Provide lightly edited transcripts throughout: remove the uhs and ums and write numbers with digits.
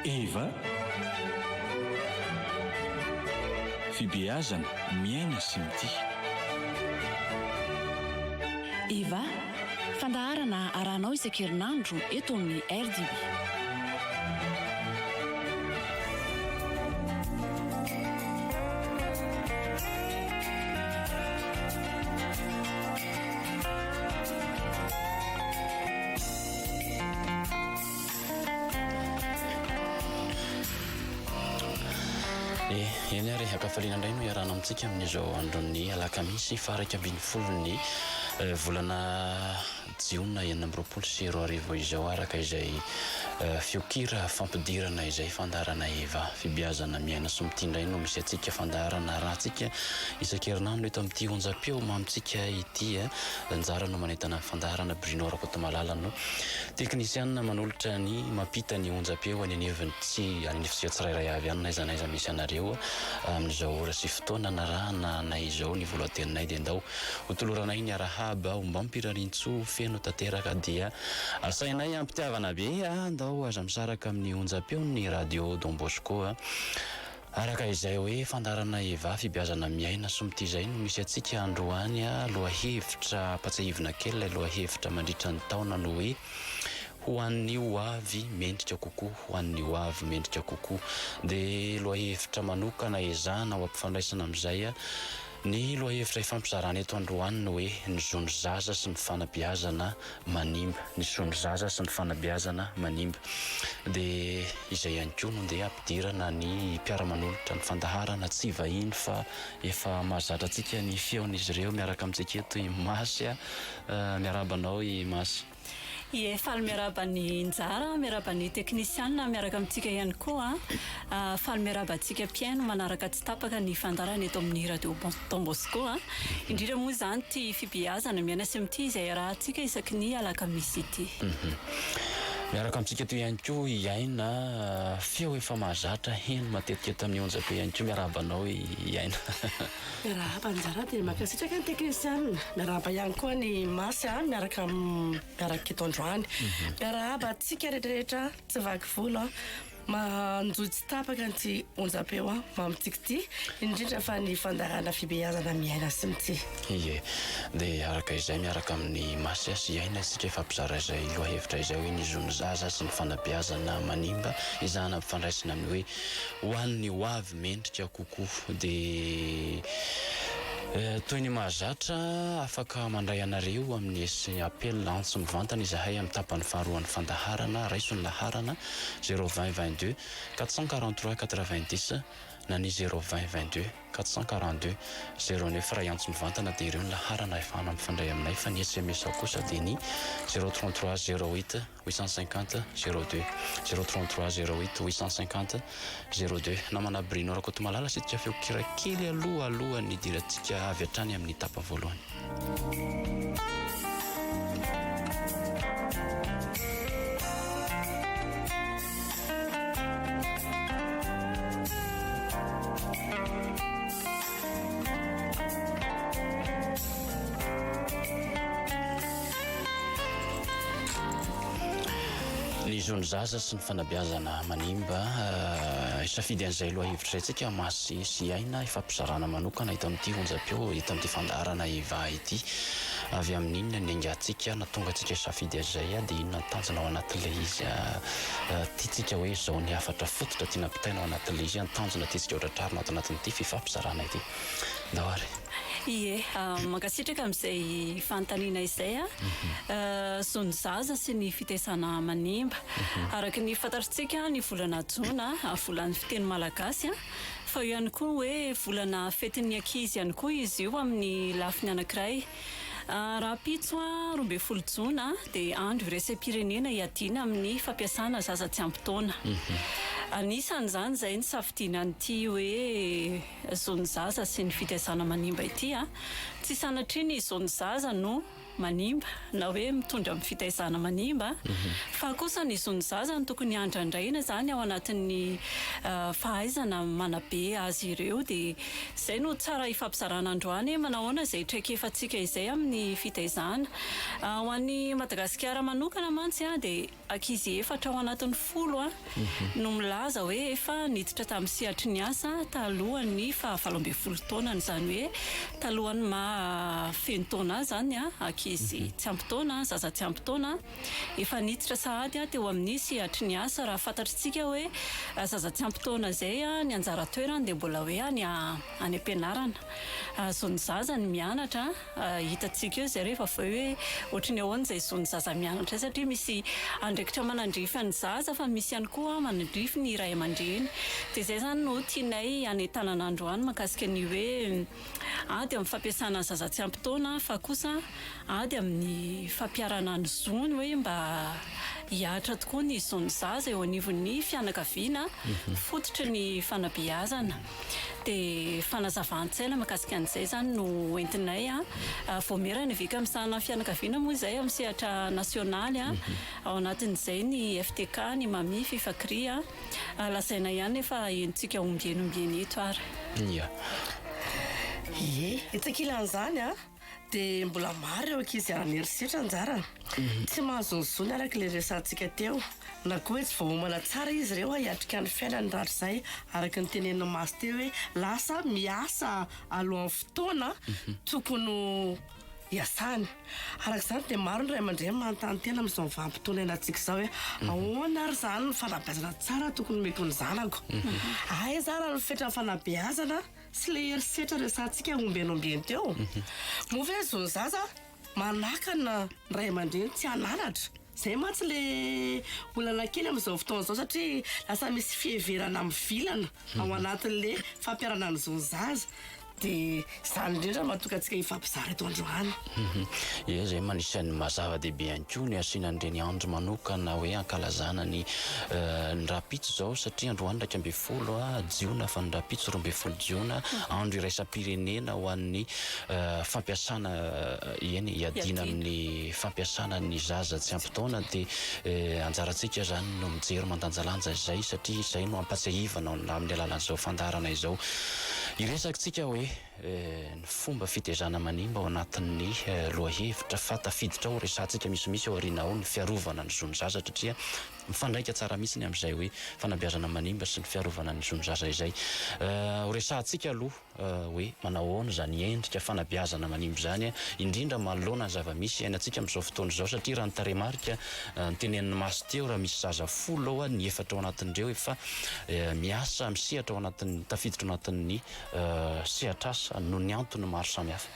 Eva fibeazana miaina sy mity. Eva fandaharana arahanao isan-kerinandro eto amin'ny RDB. Eny ary hakafaliana indray no iarahana amintsika amin'izao andron'ny alakamisy faraka ambin'ny folony volana jiona 2020 izao araka izay fiokira fampidirana izay fandaharana Eva fibeazana miaina sy mity indray no misy atsika fandaharana rahantsika isan-kerinandro eto amin'ity onjam-peo mamitsika ity anjara no manentana fandaharana Bruno Rakotomalala no teknisianina manolotra ny mampita ny onjam-peo any aneviny tsy anefitsika tsirairay avy any naiza misy anareo amin'izao ora sy fotoana narahana na izao ny voalohateninay dia ndao hotoloranay ny arahaba mba mimpirarintso feno tanteraka dia asainay ampitiavana be ndao aza misaraka amin'ny onjam-peo ny radio Don Bosco araka izay hoe fandarana Eva fibeazana miaina sy mity izay no misy atsika androany lohahevitra ampatsahivina kely ilay lohahevitra mandritra ny taona no hoe ho an'ny hoavy mendrika kokoa ho an'ny hoavy mendrika kokoa dia lohahevitra manokana ezahana ho ampifandraisana amin'izay ny lohahevitra ifampizarana eto androany no hoe ny zony zaza sy ny fanabeazana manimba ny zony zaza sy ny fanabeazana manimba dia izay ihany koa no dia ampidirana ny mpiara-manolotra ny fandaharana tsy vahiny fa efa mahazatra antsika ny feon'izy ireo miaraka amintsika eto i Masy miarabanao i Masy. Ie, faly miaraba ny njara, miaraba ny teknisianina, miaraka amintsika ihany koa. Faly miaraba antsika mpiaino manaraka tsy tapaka ny fandarana eto amin'ny radio Don Bosco. Indrindra moa izany ty fibeazana miaina sy mity izay rahantsika isaky ny alakamisy ity. Miaraka amintsika toy ihany koa iaina feo efa mahazatra heno matetika eto amin'ny onjam-peo ihany koa miarabanao iaina. Miaraba njara dia makasitraka ny teknisianina. Miaraba ihany koa ny Masy miaraka eto androany. Miaraba antsika rehetrarehetra tsy vaky volo manjoy tsy tapaka ny onjam-peo mamitsika ity indrindra fa ny fandarana fibeazana miaina sy mity. Ie, dia araka izay miaraka amin'ny Masy sy iaina isika efa mpizara izay lohahevitra izay hoe ny zony zaza sy ny fanabeazana manimba izahana ampifandraisana amin'ny hoe ho an'ny hoavy mendrika kokoa dia toy ny mahazatra afaka mandray anareo amin'ny appel lantso mivantana izahay amin'ny tapany faharoan'ny fandaharana raisony laharana 020 22 443 90 na ny 020 22 442 09 raha antso mivantana dia ireo ny laharana efana mifandray aminay fa ny SMS kosa dia ny 033 08 850 02 033 08 850 02 namana Bruno Rakotomalala sitsia feokira kely aloha ny dirantsika avy hatrany amin'ny tapa voalohany. Ny zony zaza sy ny fanabeazana manimba isafidy an'izay lohahevitra izay tsika Masy sy iaina efa mpizarana manokana eto amin'ity onjam-peo eto amin'ity fandaharana Eva ity avy amin'inona ny angatsika na tonga tsika isafidy an'izay dia inona ny tanjona ao anatin'ilay izy tiatsika hoe zao ny afatra fototra tiana ampitaina ao anatin'ilay izy ny tanjona tiatsika hotratrarina ato anatin'ity fifampizarana ity dahoary. Ie, mankasitraka amin'izay fanontaniana izay zony zaza sy ny fitaisana manimba araka ny fantatritsika ny volana Jona volan'ny fiteny malagasy fa io ihany koa hoe volana fetin'ny ankizy ihany koa izy io amin'ny lafiny anankiray raha pitso 12 Jona dia andro iraisam-pirenena iadina amin'ny fampiasana zaza tsy ampy taona. Anisan'izany izay ny safidiana an'ity hoe zony zaza sy ny fitaisana manimba ity tsy sanatria ny zony zaza no manimba na hoe mitondra amin'ny fitaizana manimba fa kosa ny zon'ny zaza ny tokony andrandraina zany ao anatin'ny fahaizana manabe azy ireo dia izay no tsara ifampizarana androany manahoana izay traikefantsika izay amin'ny fitaizana ho an'ny Madagasikara manokana mantsy dia ankizy efatra ao anatin'ny 10 no milaza hoe efa niditra tamin'ny sehatry ny asa talohan'ny 17 taonany zany hoe talohan'ny feno taona zany ankizy tsy ampy taona zaza tsy ampy taona efa niditra sahady teo amin'ny sehatry ny asa raha fantatritsika hoe zaza tsy ampy taona zay ny anjara toerany dia mbola hoe any ampianarana zon'ny zaza ny mianatra hitatsika eo zay rehefa hoe ohatrany ahoana izay zon'ny zaza mianatra satria misy andraikitra manandrify ny zaza fa misy ihany koa manandrify ny ray aman-dreny dia izay zany no tianay any tanan'androany mahakasika ny hoe ady amin'ny fampiasana ny zaza tsy ampy taona fa kosa ady amin'ny fampiarana ny zony hoe mba hiatra tokoa ny zon'ny zaza eo anivon'ny fianakaviana fototry ny fanabeazana dia fanazavan-tsaina mahakasika an'izay zany no entinay voamerana vika misahana fianakaviana moa izay amin'ny sehatra nasionaly ao anatin'izay ny FTK ny mami fifakria lasaina ihany efa entsika ombieny eto ary itakilan'izany dia mbola maro eo ankizy anerisetra anjara tsy mahazo ny zony araka ilay resantsika teo na koa hoe tsy vahoamana tsara izy ireo hiatrika ny fiainany rahatr' izay araka ny tenenina maso teo hoe lasa miasa alohan'ny fotoana tokony iasany araka izany dia maro ny ray aman-dreny manontany tena amin'izao vanim-potoana iainantsika izao hoe ahoana ary zany ny fanabeazana tsara tokony meko ny zanako ay zara ny fetra ny fanabeazana sy le herisetra resantsika ombieny teo moa ve zon'ny zaza manakana ny ray aman-dreny tsy hananatra zay mantsy le olana kely amin'izao fotoana izao satria lasa misy fiheverana amin'ny vilana ao anatin'le fampiarana ny zon'ny zaza dia izany indrindra matoka antsika hifampizara eto androany zay manisan'ny mazava-dehibe ihany koa ny asianan'ireny andro manokana hoe ankalazana ny rapitso zao satria androany 20 jiona fa ny rapitso 20 jiona andro iraisam-pirenena ho an'ny fampiasana eny iadina amin'ny fampiasana ny zaza tsy ampy taona dia anjarantsika zany no mijery mandanjalanja izay satria izay no ampatsiahivana amin'ny alalan'izao fandarana izao iresakintsika hoe ny fomba fitaizana manimba ao anatin'ny lohahevitra fa tafiditra ao resantsika misimisy ao arina ao ny fiarovana ny zon'ny zaza satria mifandraika tsara mihitsy ny amin'izay hoe fanabeazana manimba sy ny fiarovana ny zon'ny zaza izay resantsika aloha hoe manahoana zany endrika fanabeazana manimba zany indrindra manoloana ny zava-misy ainantsika amin'izao fotoana izao satria raha ny taremarika ny teneniny maso teo raha misy zaza 10 ao ny efatra ao anatin'ireo efa miasa misehatra ao anatin'ny tafiditra ao anatin'ny sehatra asa no ny antony maro samihafa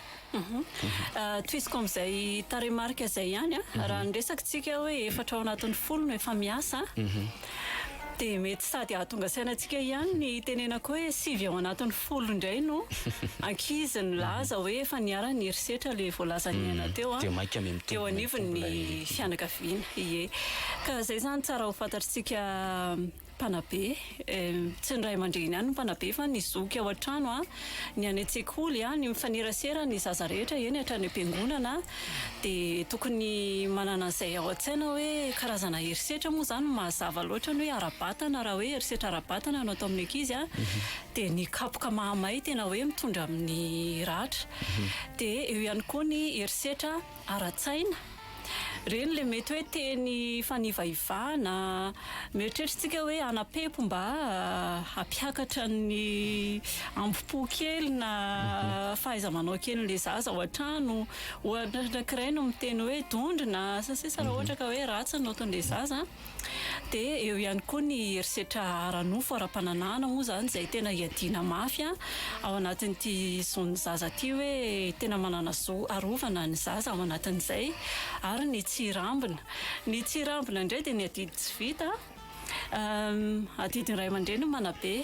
toisiko amin'izay taremarika izay ihany raha nyresakitsika hoe efatra ao anatin'ny 10 no efa miasa dia mety sady ahatonga sainantsika ihany ny tenenako hoe 7 ao anatin'ny 10 indray no ankizy ny laza hoe efa niara ny herisetra le voalazany aina teo eo anivon'ny fianakaviana ka izay zany tsara ho fantatritsika mpanabe tsy ny ray aman-dreny ihany ny mpanabe fa ny zoky ao an-trano ny any an-tsekoly ny mifanerasera ny zaza rehetra eny hatrany am-piangonana dia tokony manana izay ao an-tsaina hoe karazana herisetra moa zany mazava loatra ny hoe ara-batana raha hoe herisetra ara-batana no atao amin'ny ankizy dia ny kapoka mahamay tena hoe mitondra amin'ny ratra dia eo ihany koa ny herisetra ara-tsaina reny le mety hoe teny fanivaivana mieritreritsika hoe anapempo mba hampiakatra ny ambopo kely na fahaiza-manao kely le zaza ao an-trano ohatra anankiray no miteny hoe dondrina sasisa raha ohatra ka hoe ratsy no ataon'le zaza dia eo ihany koa ny herisetra ara-nofo ara-pananana moa zany izay tena hiadiana mafy ao anatin'ity zon'ny zaza ty hoe tena manana arovana ny zaza ao anatin'izay ary ny tsirambina indray dia ny adidy tsy vita adidiny ray aman-dreny manabe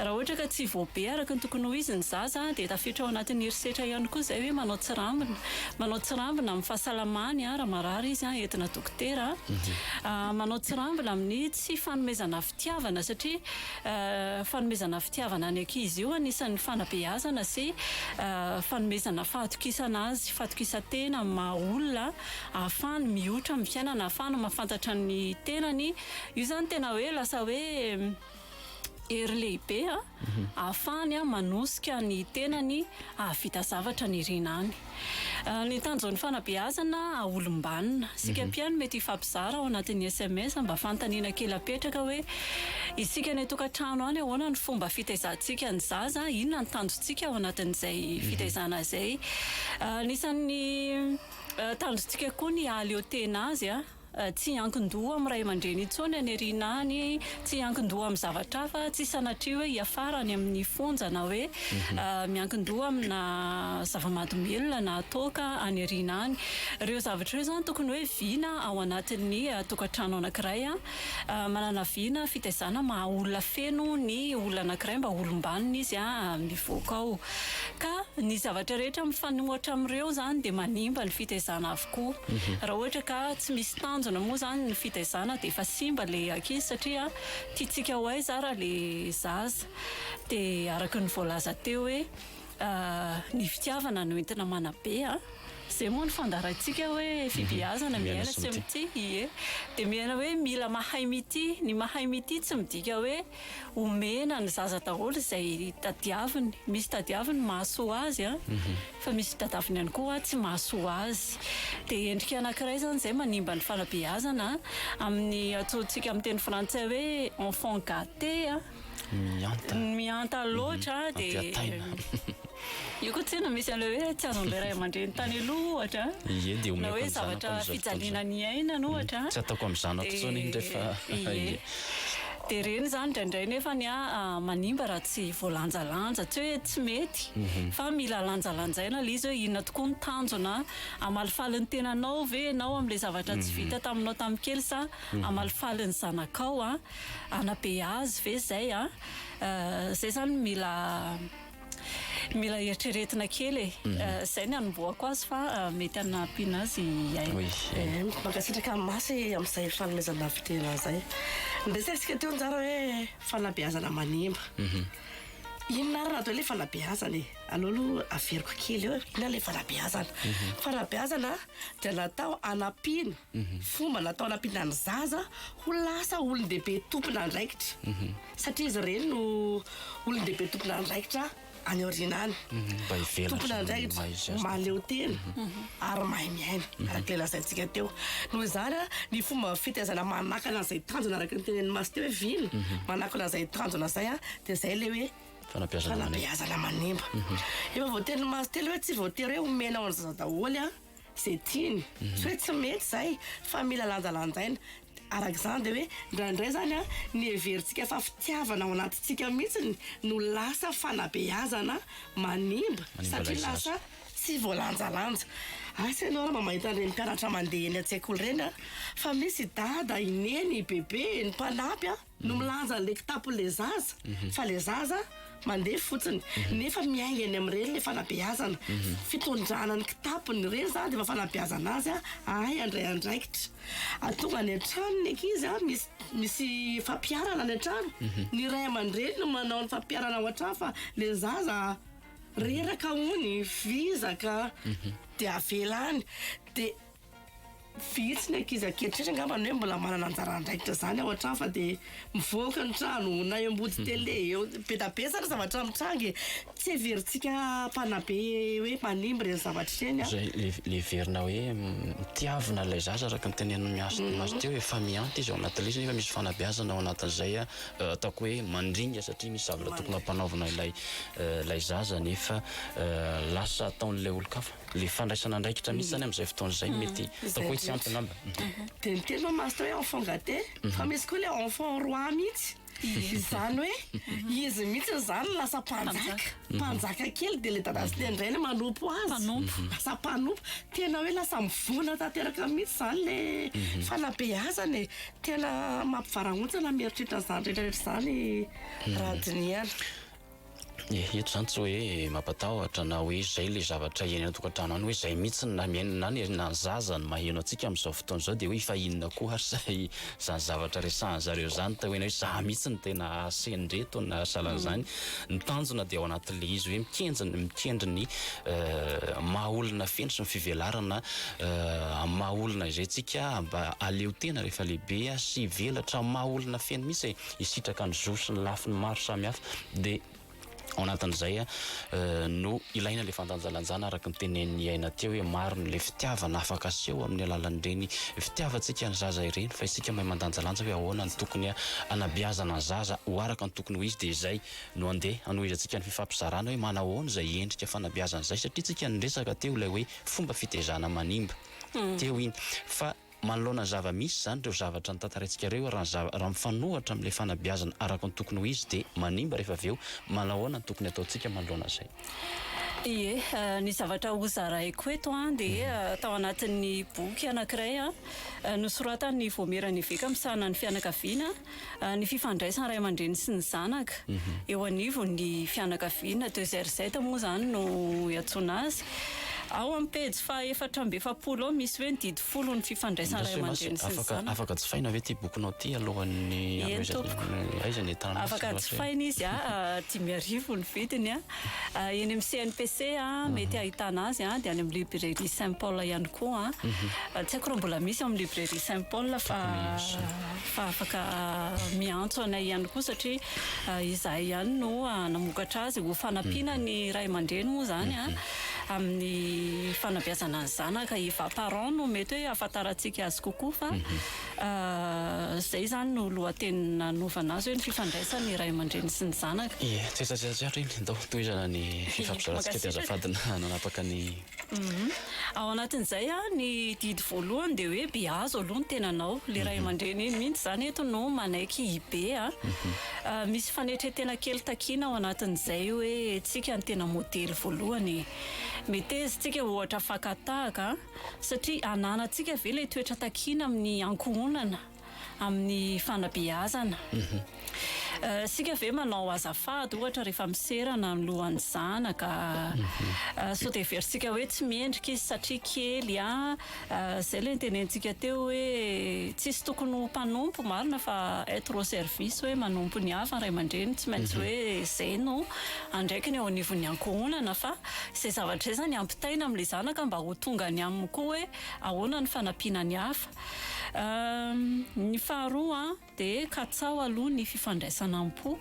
raha ohatra ka tsy voabe araka ny tokony ho izy ny zaza dia tafiditra ao anatin'ny herisetra ihany koa izay hoe manao tsirambina amin'ny fahasalamany raha marary izy entina dokotera manao tsirambina amin'ny tsy fanomezana fitiavana satria fanomezana fitiavana ny ankizy io anisan'ny fanabeazana sy fanomezana fahatokisana azy fahatokisantena maha-olona ahafahany mihoatra amin'ny fiainana ahafahany mahafantatra ny tenany io zany tena hoe lasa hoe ery lehibe ahafahany manosika ny tenany ahavita zavatra ny rinany ny tanjon'ny fanabeazana olombanina sika piano mety hifampizara ao anatin'ny SMS mba fantaniana kely apetraka hoe isika ny tokantrano any ahoana ny fomba fitaizantsika ny zaza inona ny tanjontsika ao anatin'izay fitaizana izay nisan'ny tanjontsika koa ny aly eo tena azy tsy ankin-doha amin'ny ray aman-dreny intsony any arinany tsy ankin-doha amin'ny zavatra fa tsy sanatria hoe hiafarany amin'ny fonja na hoe miankin-doha amina zava-mahadomelona na toka any arinany ireo zavatra ireo zany tokony hoe viana ao anatin'ny tokantrano anankiray manana viana fitaizana maha-olona feno ny olona anankiray mba olombanina izy mivoaka ao ka ny zavatra rehetra mifanohatra amin'ireo zany dia manimba ny fitaizana avokoa raha ohatra ka tsy misy tanjona moa zany ny fitaizana dia efa simba le ankizy satria tiatsika ho aiza raha le zaza dia araka ny voalaza teo hoe ny fitiavana no entina manabe zay moa ny fandarantsika hoe fibeazana miaina tsy amity dia miaina hoe mila mahay mity ny mahay mity tsy midika hoe omena ny zaza daholo izay tadiaviny misy tadiaviny mahasoa azy fa misy tadiaviny ihany koa tsy mahasoa azy dia endrika anankiray zany izay manimba ny fanabeazana amin'ny ataontsika amin'ny teny frantsay hoe enfant gâté mianta loatra dia io koa tsena misy an'ilay hoe tsy azon'ilay ray aman-dreny tany aloha ohatra na hoe zavatra fijaliana ny ainana ohatra tsy ataoko amin'ny zanako tsony iny rehefa dia reny zany indraindray nefa ny manimba raha tsy voalanjalanja tsy hoe tsy mety fa mila lanjalanjaina le izy hoe inona tokoa ny tanjona amalifaly ny tenanao ve anao amin'ilay zavatra tsy vita taminao tamin'ny kely sa amalifaly ny zanakao anabe azy ve zay zay zany mila eritreretina kely zay ny anomboako azy fa mety anampiana azy mankasitraka masy amin'izay fanomezana fitena zay ndesaisika teo njara hoe fanabeazana manimba inona ary natao le fanabeazana alohaloha averiko kely eo ina le fanabeazana dia natao anampiana fomba natao anampiana ny zaza ho lasa olon-dehibe tompona andraikitra satria izy ireny no olon-dehibe tompona andraikitra any aorinany tompona andraikitra maleo tena ary mahay miaina araka le lazaintsika teo noho izany ny fomba fitaizana manakana an'izay tanjona araka ny tenen'ny masy teo hoe vina manakana an'izay tanjona zay dia zay le hoe fanabeazana manimba efa voatery ny masy telo hoe tsy voatery hoe omena ao ny zaza daholy zay tiany sy hoe tsy mety zay fa mila lanjalanjaina araka izany dia hoe indraindray zany ny heverintsika fa fitiavana ao anatintsika mihitsy no lasa fanabeazana manimba satria lasa tsy voalanjalanja asa ianao raha mba mahita ireny mpianatra mandeha eny an-tsekoly ireny fa misy dada ineny bebe ny mpanampy no milanja le kitapon'le zaza fa le zaza mandeha fotsiny nefa miaingany amin'ireny le fanabeazana fitondrana ny kitapony ireny zany dia efa fanabeazana azy ay andray andraikitra atonga any an-trano ny ankizy misy fampiarana any an-trano ny ray aman-dreny no manao ny fampiarana ao an-trano fa le zaza reraka hony vizaka dia avelany dia vitsy ny ankizy ankehitriny angamba ny hoe mbola manana anjara andraikitra zany ao an-trano fa dia mivoaka ny trano na embody tele eo betapesana zavatra mitrangy tsy heverintsika mpanabe hoe manimba ireny zavatra ireny zay le verina hoe mitiavina ilay zaza araka ny tenen'ny maso teo efa mianty izy ao anatin'ilay izy nefa misy fanabeazana ao anatin'izay ataoko hoe mandringa satria misy zavatra tokony hampanaovina ilay zaza nefa lasa ataon'ilay olo-kafa le fandraisana andraikitra mihitsy zany amin'izay fotoan'izay mety ataoko hoe dia ny teny maso hoe enfant gâté fa misy koa le enfant roi mihitsy izany hoe izy mihitsy zany lasa mpanjaka kely dia le dadazy tendrainy manompo azy lasa mpanompo tena hoe lasa mivona tanteraka mihitsy zany le fanabeazany tena mampivaranontsana mieritritra zany rehetrarehetra zany raha diniana. Eto zany tsy hoe mampatahotra na hoe zay le zavatra eny an-tokantrano any hoe zay mihitsy na ny zaza ny maheno antsika amin'izao fotoana izao dia hoe efa inona koa ary zay zany zavatra resahan zareo zany ta hoe za mihitsy ny tena asendreto na salan'izany ny tanjona dia ao anatin'le izy hoe mikendry ny mahaolona feno sy ny fivelarana mahaolona izay tsika mba aleo tena rehefa lehibe sy velatra mahaolona feno mihitsy isitraka ny zo sy ny lafiny maro samihafa dia ao anatin'izay no ilaina le fandanjalanjana araka ny tenen'ny aina teo hoe maro ny le fitiavana afaka aseho amin'ny alalan'ireny fitiavantsika ny zaza ireny fa isika mahay mandanjalanja hoe ahoana ny tokony anabeazana ny zaza ho araka ny tokony ho izy dia izay no andeha anohizantsika ny fifampizarana hoe manahoana izay endrika fanabeazana izay satria tsika niresaka teo ilay hoe fomba fitezana manimba teo iny fa manoloana zava-misy zany ireo zavatra ny tantaraintsika ireo raha mifanohatra amin'ilay fanabeazana araka ny tokony ho izy dia manimba rehefa avy eo manahoana ny tokony ataontsika manoloana izay. Ie, ny zavatra hozaraiko eto dia tao anatin'ny boky anankiray nosoratany Voamerany Veka misahana ny fianakaviana ny fifandraisana ray aman-dreny sy ny zanaka eo anivo ny fianakaviana 2RZ moa zany no iantsoana azy. Ao amin'ny pejy fa 470 ao misy hoe ny didy 10 ny fifandraisana ray aman-dreny sy ny zanaka. Afaka jifaina ve ty bokinao ty alohan'ny aizany tanana afaka jifaina izy 5,000 ny vidiny eny amin'ny CNPC mety ahitana azy dia any amin'ny librairie Saint-Paul ihany koa tsy haiko raha mbola misy amin'ny librairie Saint-Paul fa afaka miantso anay ihany koa satria izahay ihany no namokatra azy ho fanampiana ny ray aman-dreny moa zany amin'ny fanabeazana ny zanaka efa parent no mety hoe afantarantsika azy kokoa fa zay zany no lohateny nanovana azy hoe ny fifandraisana ny ray aman-dreny sy ny zanaka. Tsetsatsatra iny ndao tohizana ny fifampizaratsika dia azafady nanapaka ny ao anatin'izay ny didy voalohany dia hoe biazo aloha ny tenanao le ray aman-dreny iny mihitsy zany eto no manaiky ibe misy fanetretena kely takina ao anatin'izay hoe tsika ny tena modely voalohany mety tsika ohatra fakatahaka satria ananantsika ve le toetra takina amin'ny ankohonana amin'ny fanabeazana sika ve manao azafady ohatra rehefa miserana amin'ny lohan'ny zanaka so dia veritsika hoe tsy miendrika izy satria kely zay le nitenentsika teo hoe tsisy tokony ho mpanompo marina fa être au service hoe manompo ny hafa ray aman-dreny tsy maintsy hoe zay no andraikiny ao anivon'ny ankohonana fa izay zavatra izay zany ampitaina amin'ilay zanaka mba ho tonga ny aminy koa hoe ahoana ny fanampiana ny hafa. Ny faharoa dia katsao aloha ny fifandraisana am-po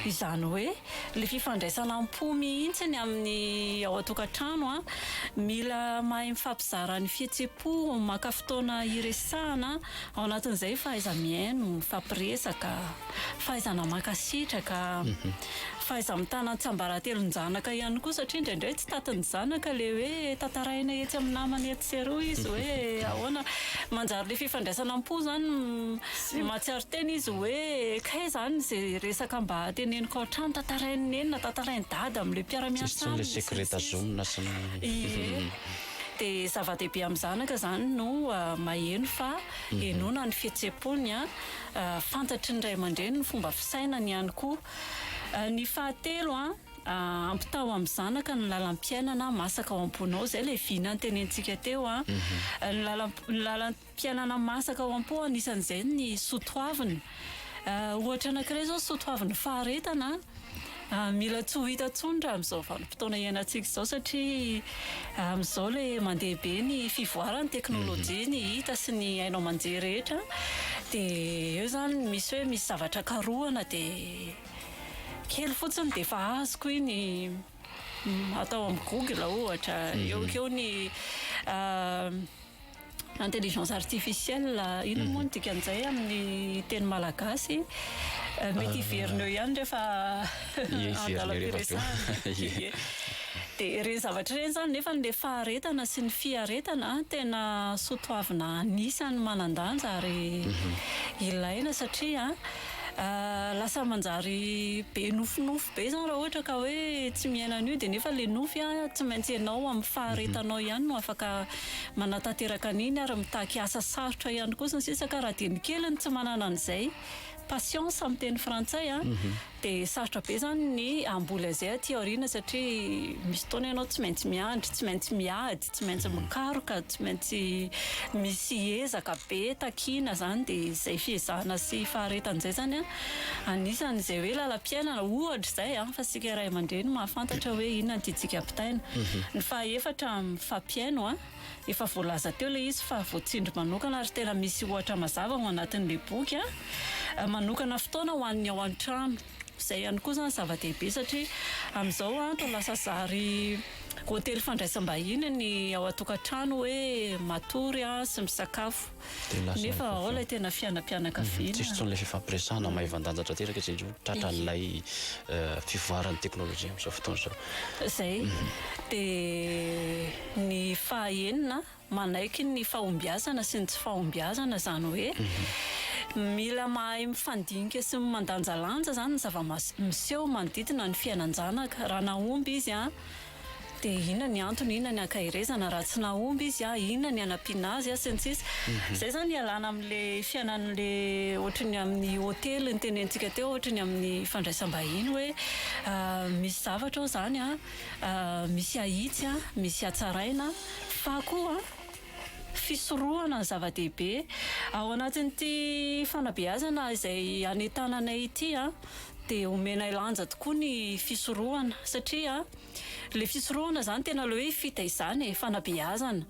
izany hoe le fifandraisana am-po mihitsy ny amin'ny ao an-tokantrano mila mahay mifampizara ny fihetsem-po maka fotoana iresahana ao anatin'izay fahaiza-miaino mifampiresaka fahaizana makasitraka fahaiza mitana tsiambaratelon-janaka ihany koa satria indraindray tsy tatin'ny zanaka le hoe tantaraina etsy amin'ny namany etsy seroa izy hoe ahoana manjary le fifandraisana am-po zany matsiaro tena izy hoe kay zany zay resaka mba teneniko hatrany tantarainy neny na tantarainy dada amin'le mpiara-miasa le secreta zone sy dia zava-dehibe amin'ny zanaka zany no maheno fa enona ny fihetsem-pony fantatry ny ray aman-dreny ny fomba fisainany ihany koa. Ny fahatelo ampitao amin'ny zanaka ny lalam-piainana masaka ao am-ponao zay le vina ny tenentsika teo ny lalam-piainana masaka ao am-po anisan'izay ny sotoaviny ohatra anankiray zao sotoaviny faharetana mila tsy ho hita tsondra amin'izao vanim-potoana iainantsika izao satria amin'izao le mandeha be ny fivoarany teknôlôjia ny hita sy ny hainao manjery rehetra dia eo zany misy hoe misy zavatra karohana dia kely fotsiny dia efa azoko iny atao amin'ny Google ohatra eo ny intelligence artificielle ino moa ny dikan'izay amin'ny teny malagasy mety iverineo ihany rehefa andala-piresahana dia ireny zavatra ireny zany nefa le faharetana sy ny fiharetana tena sotoavina anisany manan-danja ary ilaina satria lasa manjary be nofinofo be zany raha ohatra ka hoe tsy miaina an'io dia nefa le nofy a tsy maintsy ianao amin'ny faharetanao ihany no afaka manatanteraka an'iny ary mitaky asa sarotra ihany koa sy ny sisa ka raha dieny keliny tsy manana an'izay patience amin'ny teny frantsay a dia sarotra be zany ny amboly azay aty aoriana satria misy taona ianao tsy maintsy miandry tsy maintsy miady tsy maintsy mikaroka tsy maintsy misy ezaka be takiana zany dia izay fiezahana sy faharetan'izay zany a anisan'izay hoe lalam-piainana ohatra izay a fa sika ray aman-dreny mahafantatra hoe inona ny tiantsika ampitaina ny fahaefatra amin'ny fampiaino a efa voalaza teo le izy fa voatsindry manokana ary tena misy ohatra mazava ao anatin'le boky a manokana fotoana ho an'ny ao an-trano izay ihany koa zany zava-dehibe satria amin'izao a lasa zary hôtely fandraisam-bahiny ny ao an-tokantrano hoe matory sy misakafo nefa ao ilay tena fianam-pianakaviana tsisy tsony ilay fifampiresahana mahaivandanja teraka satria tratran'ilay fivoaran'ny teknôlôjia amin'izao fotoana izao izay dia ny fahaenina manaiky ny fahombiazana sy ny tsy fahombiazana zany hoe mila mahay mifandinika sy mandanjalanja zany ny zava-miseho manodidina ny fiainan-janaka raha nahomby izy a dia inona ny antony inona ny akairezana raha tsy nahomby izy a inona ny anampiana azy a sy ny sisa izay zany ialana amin'le fiainan'le ohatrany amin'ny hôtely ny tenentsika teo ohatrany amin'ny fandraisam-bahiny hoe misy zavatra ao zany a misy ahitsy a misy hatsaraina fa koa fisorohana ny zava-dehibe ao anatin'ity fanabeazana izay anetananay ity a dia omena ilanja tokoa ny fisorohana satria le fisorohana zany tena le hoe fitaizana fanabeazana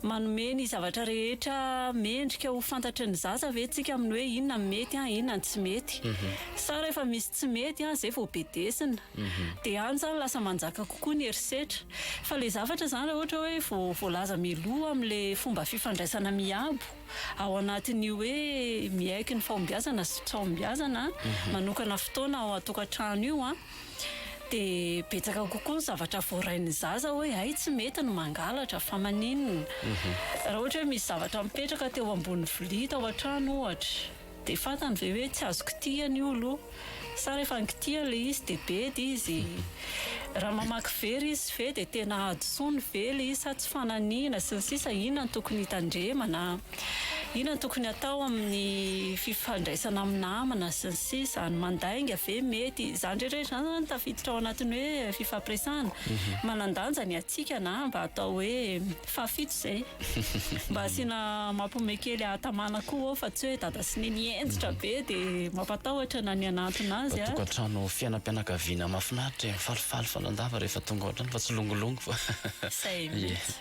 manome ny zavatra rehetra mendrika ho fantatry ny zaza ve tsika amin'ny hoe inona mety inona tsy mety sa rehefa misy tsy mety zay vao bedesina dia any zany lasa manjaka kokoa ny herisetra fa le zavatra zany ohatra hoe voalaza miloha amin'le fomba fifandraisana miabo ao anatin'ny hoe miaiky ny fahombiazana sy tsy fahombiazana manokana fotoana ao an-tokantrano io dia betsaka kokoa ny zavatra voarain'ny zaza hoe ay tsy mety ny mangalatra fa maninona raha ohatra hoe misy zavatra mipetraka teo ambony vilia tao an-trano ohatra dia fantany ve hoe tsy azo kitihany io aloha sa rehefa nikitihany le izy dia bedy izy raha mamaky very izy ve dia tena adosony ve le izy sa tsy fananiana sy ny sisa inona ny tokony hitandremana inona ny tokony atao amin'ny fifandraisana amin'ny namana sy ny sisa ny mandainga ve mety izany rehetra zany tafiditra ao anatiny hoe fifampiresahana manandanja ny atsika na mba atao hoe fafito izay mba asiana mampomekely atamana koa fa tsy hoe dada sy ny enjitra be dia mampatahotra na ny anatona azy tokantrano fiainam-pianakaviana mahafinaritra falifaly fanandava rehefa tonga ao an-trano fa tsy longolongo fa izay mihitsy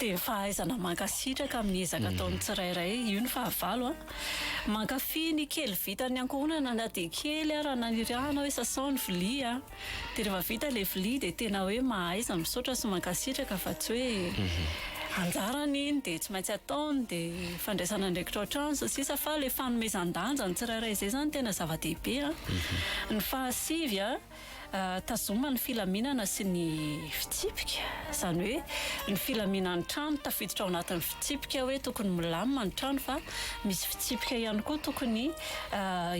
dia fahaizana mankasitraka amin'ny ezaka ataon'ny tsirairay io ny fahavalo mankafy ny kely vita ny ankohonana na dia kely raha nanirahana hoe sasao ny vilia dia rehefa vita le vilia dia tena hoe mahaiza misaotra sy mankasitraka fa tsy hoe anjarany iny dia tsy maintsy ataony dia fandraisana ndraikitra ohatrano sy sisa fa le fanomezan-danja ny tsirairay izay zany tena zava-dehibe ny fahasivy tazoma ny filaminana sy ny fitsipika izany hoe ny filaminan'ny trano tafiditra ao anatin'ny fitsipika hoe tokony milamina ny trano fa misy fitsipika ihany koa tokony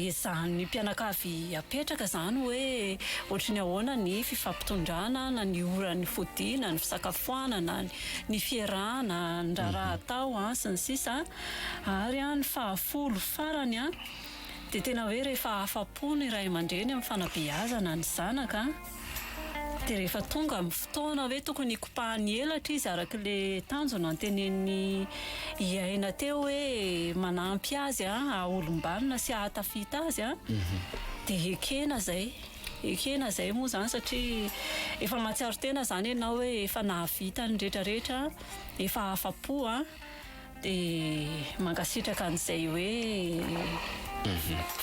ezahan'ny mpianakavy apetraka izany hoe ohatra ny ahoana ny fifampitondrana na ny oran'ny fodiana ny fisakafoanana ny fierahana ny raharaha atao sy ny sisa ary ny fahafolo farany dia tena hoe rehefa afa-po ny ray aman-dreny amin'ny fanabeazana ny zanaka dia rehefa tonga amin'ny fotoana hoe tokony ikopahany elatra izy arak'ile tanjona antenen'ny iaina teo hoe manampy azy aolom-banona sy ahatafita azy dia ekena izay moa zany satria efa mahatsiaro tena zany ianao hoe efa nahavita ny rehetrarehetra efa afa-po dia mankasitraka an'izay hoe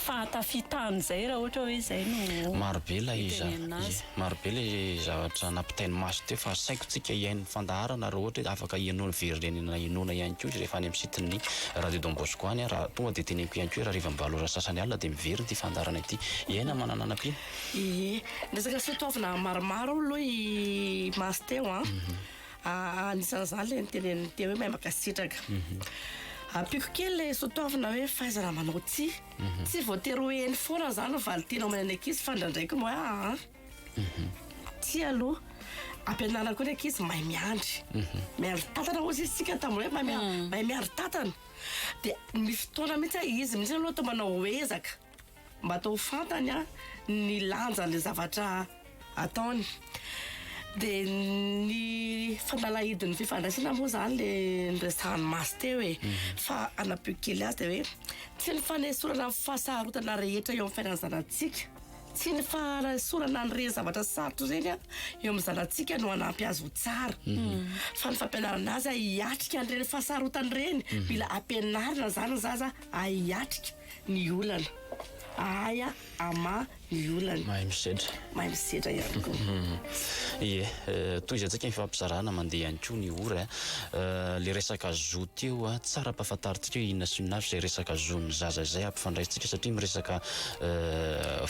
fahatafitany izay raha ohatra hoe izay no marobe marobe le zavatra nampitainy maso teo fa saiko tsika iain'ny fandaharana raha ohatra hoe afaka ianona verenena inona ihany koa izy rehefa any amin'ny sitin'ny radio Don Bosco any raha tonga dia teneniko ihany koa raha riva mivalora sasany alina dia miveriny ity fandaharana ity iaina manana anam-pina resaka fitaovana maromaro aloha i masy teo anisan'izany le nitenen'ny teo hoe mahay makasitraka Ampiko kely le sotoavina hoe fahaizana manao tsy voatery hoe eny foana zany valitina amin'ny ankizy fandraindraiky moa tsy aloha ampianarana koa ny ankizy mahay miandry tatana ozy izy tsika tamin'ny hoe mahay miandry tatana dia misy fotoana mihitsy izy mihitsy aloha atao manao ezaka mba atao fantany ny lanjan'le zavatra ataony dia ny fanalahidin'ny fifandraisana moa zany le resahany masy teo fa anampio kely azy dia hoe tsy ny fanesorana amin'ny fahasaharotana rehetra eo amin'ny fiainana zanatsika tsy ny fahasorana ny zavatra sarotra ireny eo amin'ny zanatsika no anampy azy ho tsara fa ny fampianarana azy hiatrika an'ireny fahasarotany ireny mila ampianarina zany ny zaza hiatrika ny olana aya ama ny olana mahay misedra ihany koa ie toy izy antsika mifampizarana mandeha ihany koa ny ora le resaka zo teo tsara ampahafantaritsika hoe inona sy inona avy zay resaka zo ny zaza izay ampifandraisitsika satria miresaka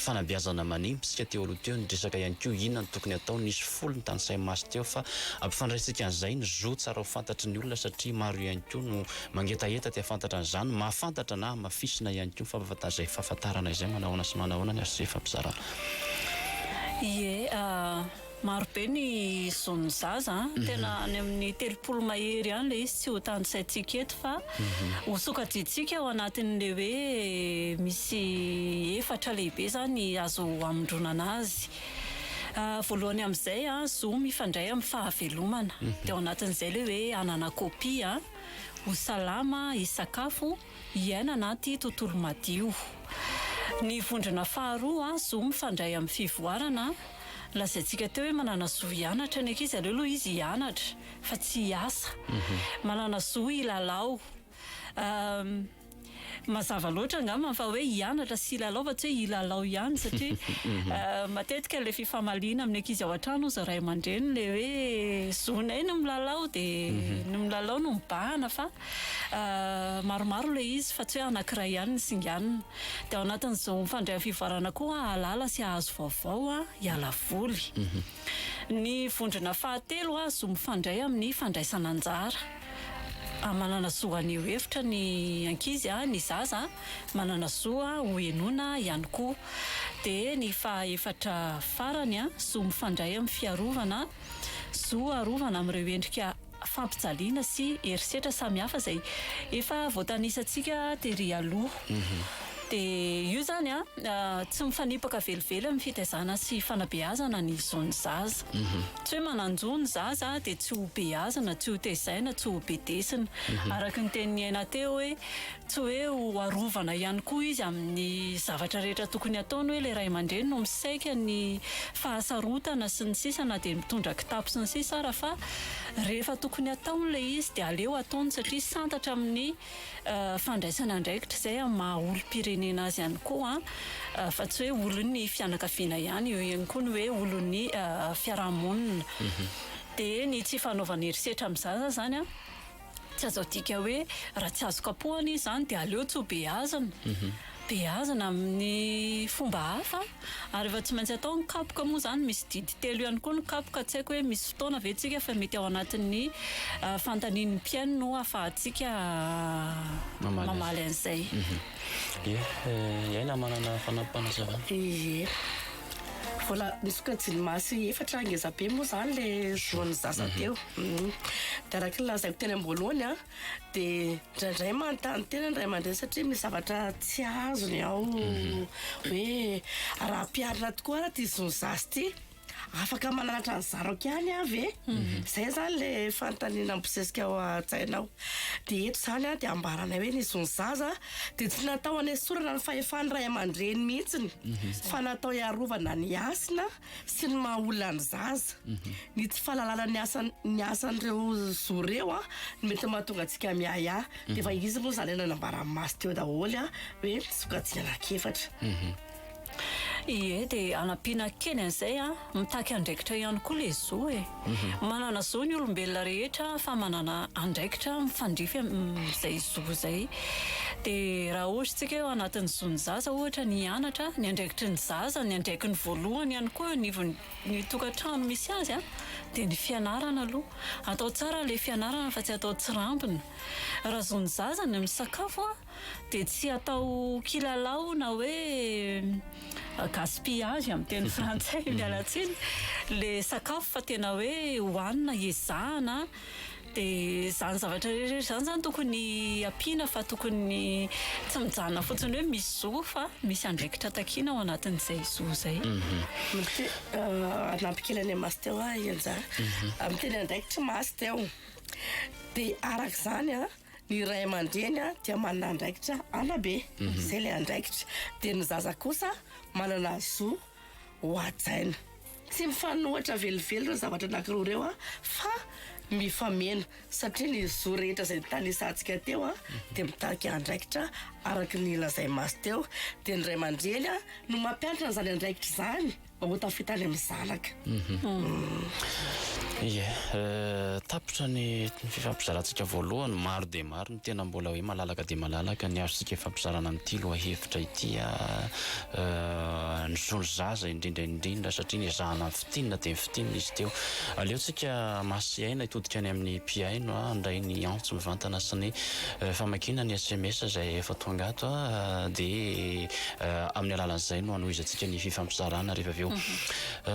fanabeazana manimbytsika teo aloha teo ny resaka ihany koa inona ny tokony atao nisy folo ny tany say masy teo fa ampifandraisitsika an'izay ny zo tsara ho fantatry ny olona satria maro ihany koa no mangetaheta ty afantatra an'izany mahafantatra na mafisina ihany koa fahafantarzay fahafantarana izay manahoana sy manahoana ny azy zay fampizarana ie marobe ny zon'ny zaza tena any amin'ny 30 mahery ihany le izy tsy ho tany saitsika eto fa ho sokajitsika ao anatin'le hoe misy efatra lehibe zany azo amindronana azy voalohany amin'izay zo mifandray amin'ny fahavelomana dia ao anatin'izay le hoe anana kopia ho salama isakafo iaina anaty tontolo madio. Ny vondrona faharoa zo mifandray amin'ny fivoarana lazaintsika teo hoe manana zo hianatra ny ankizy aleo aloha izy hianatra fa tsy hiasa manana zo hilalao mazava loatra angamba fa hoe hianatra sy hilalao fa tsy hoe hilalao ihany satria matetika le fifamaliana amin'ny ankizy ao an-trano izy ray aman-dreny le hoe zonay no milalao dia no milalao no mibahana fa maromaro le izy fa tsy hoe anankiray ihany ny singanina dia ao anatin'izao mifandray fivoarana koa halala sy hahazo vaovao hiala voly ny vondrona fahatelo zo mifandray amin'ny fandraisana anjara manana zo anio hevitra ny ankizy ny zaza manana zo ho enona ihany koa dia ny fahaefatra farany zo mifandray amin'ny fiarovana zo arovana amin'ireo endrika fampijaliana sy herisetra samihafa zay efa voatanisantsika tery aloha dia io zany tsy mifanipaka velively amin'ny fitaizana sy fanabeazana ny zon'ny zaza tsy hoe mananjo ny zaza dia tsy ho beazana tsy ho tezaina tsy ho bedesina araka ny teniny aina teo hoe tsy hoe ho arovana ihany koa izy amin'ny zavatra rehetra tokony ataony hoe le ray aman-dreny no misaika ny fahasarotana sy ny sisana dia mitondra kitapo sy ny sisa ara fa rehefa tokony ataony le izy dia aleo ataony satria santatra amin'ny fandraisana andraikitra izay maha olo-pirenena azy ihany koa fa tsy hoe olon'ny fianakaviana ihany eo ihany koa ny hoe olon'ny fiarahamonina dia ny tsy fanaovana herisetra amin'ny zaza zany tsy azo adika hoe raha tsy azo kapohana izy zany dia aleo tsy ho beazana amin'ny fomba hafa ary efa tsy maintsy atao ny kapoka moa zany misy didy telo ihany koa ny kapoka tsy haiko hoe misy fotoana ventsika fa mety ao anatin'ny fantanian'ny mpiaino no afahantsika mamaly an'izay iaina manana fanampana zavana vola nisokajiny masy efatra ngezabe moa zany le zon'ny zaza teo dia araka ny lazaiko teny am-boalohany dia indraindray manontany tena ny ray aman-dreny satria misy zavatra tsy azony ao hoe raha mpiarina tokoa raha ty zon'ny zaza ty afaka mananatra ny zarako ihany avy zay zany le fanontaniana mibosesika ao an-tsainao dia eto zany dia ambaranay hoe ny zon'ny zaza dia tsy natao hanesorana ny fahefan'ny ray aman-dreny mihitsiny fa natao hiarovana ny asina sy ny maha-olona ny zaza ny tsy fahalalana ny asan'ireo zo reo ny mety mahatonga antsika miaya dia fa izy moa zany nanambarany masy teo daholo hoe sokajiana anankiefatra Ie dia anampiana kely an'izay a mitaky andraikitra ihany koa ilay zo e. Manana zo ny olombelona rehetra fa manana andraikitra mifandrify amin'izay zo izay. Dia raha ohatra tsika eo anatin'ny zon'ny zaza ohatra ny anatra, ny andraikitry ny zaza, ny andraiky ny voalohany ihany koa ny tokantrano misy azy a, dia ny fianarana aloha. Atao tsara ilay fianarana fa tsy atao tsirambina. Raha zon'ny zaza ny misakafo a dia tsy atao kilalao na hoe gaspillage amin'ny teny frantsay mialatsiny le sakafo fa tena hoe hohanina ezahana. Dia izany zavatra rehetra izany zany tokony ampiana fa tokony tsy mijanona fotsiny hoe misy zo fa misy andraikitra takiana ao anatin'izay zo izay. Anampy kely any masy teo enja amin'ny teny andraikitra masy teo dia araka izany a ny ray aman-dreny a dia manana andraikitra anabe izay ilay andraikitra dia ny zaza kosa manana zo ho hajaina. Tsy mifanohitra velively ireo zavatra anankiroa ireo a fa mifamena satria ny zo rehetra izay tanisantsika teo a dia mitaky andraikitra araka ny lazay masy teo dia ny ray aman-dreny a no mampianatra n'izany andraikitra izany mba ho tafitany amin'ny zanaka. Ie, tapotra ny fifampizarantsika voalohany maro dia maro ny tena mbola hoe malalaka dia malalaka ny azontsika fampizarana amin'ity lohahevitra ity ny zon'ny zaza indrindra satria ny zahana fitinina dia fitinina izy teo. Aleotsika masy aina hitodika any amin'ny mpiaino andray ny antso mivantana sy ny famakina ny SMS izay efa tonga ato dia amin'ny alalan'izay no anohizantsika ny fifampizarana rehefa avy eo.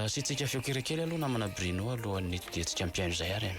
Sy tsika feo kerekely aloha namana Brino alohan'ny dia tsika mpiaino izay ary.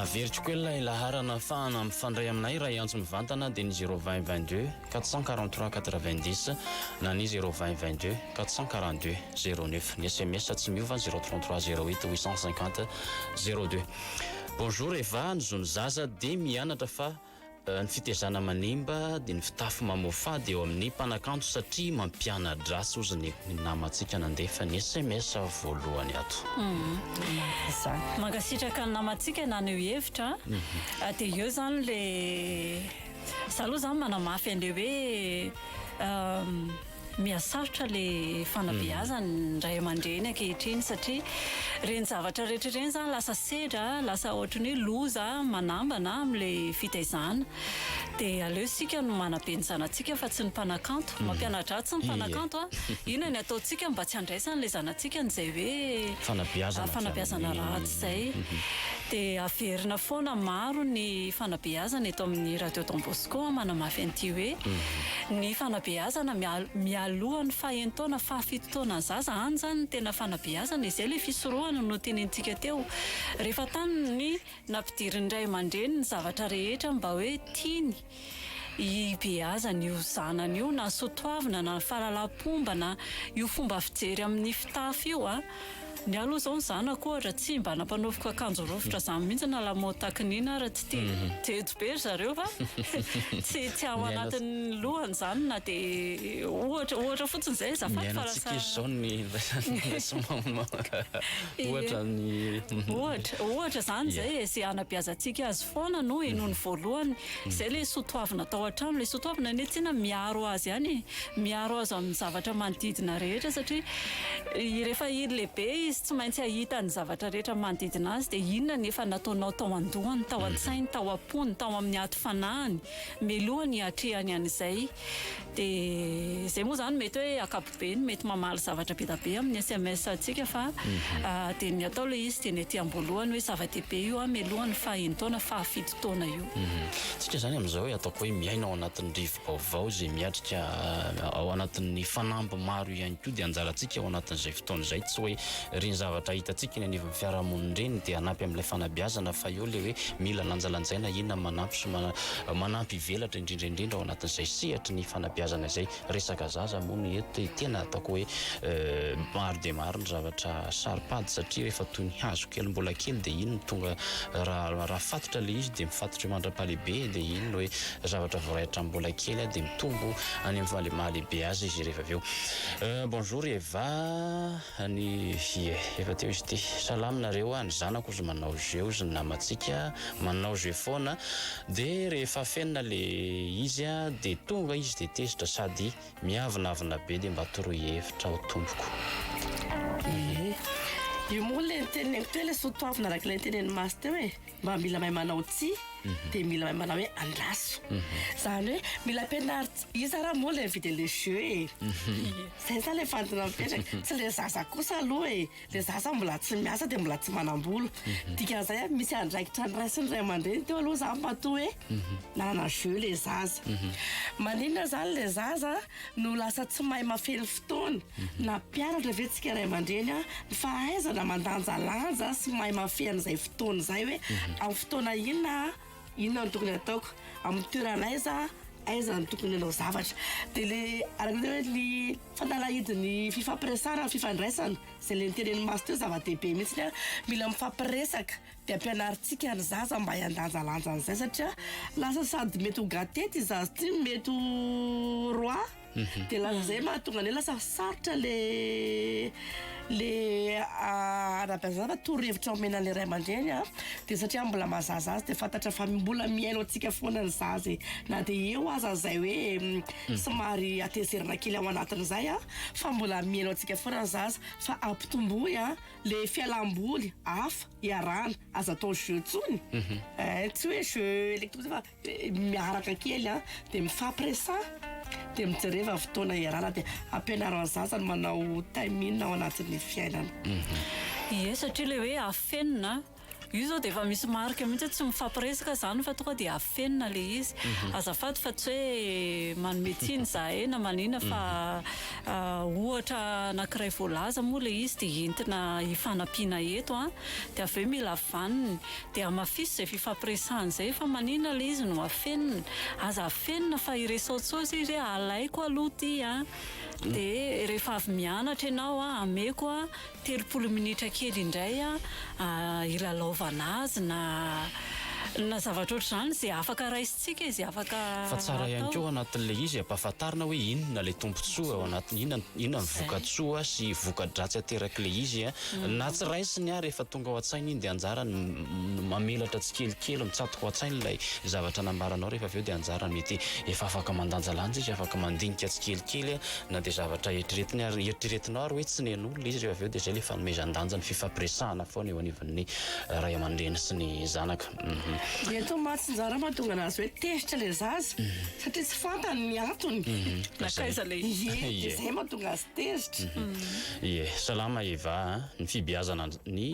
Averitsiko ilay laharana fahana mifandray aminay raha iantso mivantana dia ny 020 22 443 90 na ny 020 22 442 09. Ny SMS tsy miova 033 08 850 02. Bonjour Eva, ny zon'ny zaza dia mianatra fa ny fitezana manimba dia ny fitafy mamofady eo amin'ny mpanakanto satria mampiana-drasy ozy ny namantsika nandefa ny SMS voalohany ato. Mankasitraka ny namantsika naneo hevitra dia eo zany le zaloha zany manamafy an'ilay hoe miasarotra le fanabeazany ray aman-dreny ankehitriny satria reny zavatra rehetra reny zany lasa sedra, lasa ohatrany hoe loza manambana amin'le fitaizana. Dia aleo sika no manabe ny zanatsika fa tsy ny mpanakanto. Mampiana-dratsy ny mpanakanto a ina ny ataontsika mba tsy handraisana le zanatsika n'izay hoe fanabeazana ratsy izay. Dia averina foana maro ny fanabeazana eto amin'ny radio Don Bosco manamafy an'ity hoe ny fanabeazana mialohan'ny fahaenitaona fahafito taona zaza any zany tena fanabeazana izay le fisorohana no tenentsika teo. Rehefa tany ny nampidiriny ray aman-dreny ny zavatra rehetra mba hoe tiany ibeazana io zanany io na soatoavina na fahalalam-pomba na io fomba fijery amin'ny fitafy io a. Ny aloha zao ny zanako ohatra tsy mba nampanoviko akanjo rovitra zany mihitsy na lamotakinina raha tsy jejo be zareo fa tsy ao anatin'ny lohany zany na dia ohatra fotsiny izay zafady ohatra zany izay izay anabeazantsika azy foana no eno ny voalohany izay le soatoavina tao an-trano. Le soatoavina ny tsina miaro azy ihany, miaro azy amin'ny zavatra manodidina rehetra satria rehefa iry lehibe izy tsy maintsy ahita ny zavatra rehetra manodidina azy dia inona nefa nataonao tao an-dohany, tao an-tsainy, tao am-pony, tao amin'ny ato fanahiny melohany hatrehany an'izay. Dia izay moa zany mety hoe akapobeny mety mamaly zavatra be da be amin'ny SMS antsika fa dia ny atao le izy dia ny aty am-boalohany hoe zava-dehibe io melohany fahaenitaona fahafito taona io. Tsika zany amin'izao hoe ataoko hoe miaina ao anatin'ny rivo-baovao izay miatrika ao anatin'ny fanamby maro ihany koa dia anjarantsika ao anatin'izay fotoana izay tsy hoe reny zavatra hitantsika ny anivon'ny fiarahamoniny reny dia anampy amin'ilay fanabeazana fa eo le hoe mila lanjalanjaina inona manampy sy manampy velatra indrindraindrindra ao anatin'izay sehatra ny fanabeazana izay resaka zaza moa ny eto tena ataoko hoe maro dia maro ny zavatra saripady satria rehefa toy ny hazo kely mbola kely dia iny tonga raha fatotra le izy dia mifatotra mandra-pahalehibe dia iny no hoe zavatra voaraitra mbola kely dia mitombo any amin'ny mahalehibe azy izy rehefa avy eo. Bonjour Eva, efa teo izy ty salaminareo ny zanako izy manao jeu izy namatsika manao jeu foana dia rehefa fenina le izy dia tonga izy dia tezitra sady miavinavina be dia mba toroy hevitra ho tomboko. Io moa le niteneniko teo le sotoavina araka le nitenen'ny masy teo hoe mba mila mahay manao tsia dia mila mahay manao hoe andraso zany hoe mila ampianaritra izy raha moa le mividy le jeu zay zany le fantona mipetraka tsy le zaza kosa aloha le zaza mbola tsy miasa dia mbola tsy manam-bola dikan'izay misy andraikitra ny raisiny ray aman-dreny teo aloha za matoa hoe nanana jeu le zaza maninona zany le zaza no lasa tsy mahay mafeny fotoana na mpianatra ve tsika ray aman-dreny ny fahaizana mandanjalanja sy mahay mafeny izay fotoana izay hoe amin'ny fotoana inona no tokony ataoko amin'ny toerana aiza ny tokony anao zavatra dia le araka hoe ny fanalahidiny fifampiresana fifandraisana izay le nitenen'ny masy teo zava-dehibe mihitsy mila mifampiresaka dia ampianaritsika ny zaza mba hiandanjalanja an'izay satria lasa sady mety ho gatety zaza ty mety ho roi dia lasa zay mahatonga ny lasa sarotra le anabeazana torohevitra omenan'le ray aman-dreny dia satria mbola mahazaza azy dia fantatra fa mbola miaino antsika foana ny zaza na dia eo aza zay hoe somary atezerina kely ao anatin'izay fa mbola miaino antsika foana ny zaza fa ampitomboy le fialam-boly hafa iarana aza atao jeu tsony tsy hoe jeu elektronique fa miaraka kely dia mifampiresan dia mijereva fotoana iarana dia ampianaro ny zaza ny manao taimina ao anatin'ny fiainana. Ie satria le hoe afenina io zao dia efa misy marika mihitsy tsy mifampiresaka zany fa tonga dia afenina le izy azafady fa tsy hoe manome tsiny zahay na manina fa ohatra anankiray voalaza moa le izy dia entina hifanampiana eto dia avy eo mila vaniny dia amafisy izay fifampiresahana izay fa manina le izy no afenina aza afenina fa iresaotsaozy izy hoe alaiko aloha ty dia rehefa avy mianatra ianao ameko 30 minitra kely indray ilalaovana azy na zavatra ohatr'izany izay afaka raisitsika izy afaka fa tsara ihany koa anatin'le izy ampahafantarina hoe inona le tombontsoa ao anatiny inona ny vokatsoa sy voka-dratsy ateraka le izy na tsy raisiny rehefa tonga ao an-tsaina iny dia anjara mamelatra tsikelikely mitsatoka ao an-tsaina ilay zavatra nambaranao rehefa avy eo dia anjara mety efa afaka mandanjalanja izy afaka mandinika tsikelikely na dia zavatra eritreretinao ary hoe tsy nen'olona izy rehefa avy eo dia zay le fanomezan-danja ny fifampiresahana foana eo anivon'ny ray aman-dreny sy ny zanaka. Dia eto matsinjara mahatonga anazy hoe tezitra le zaza satria tsy fantany ny antony nakaiza le izy zay mahatonga azy tezitra. Ie, salama Eva, ny fibeazana ny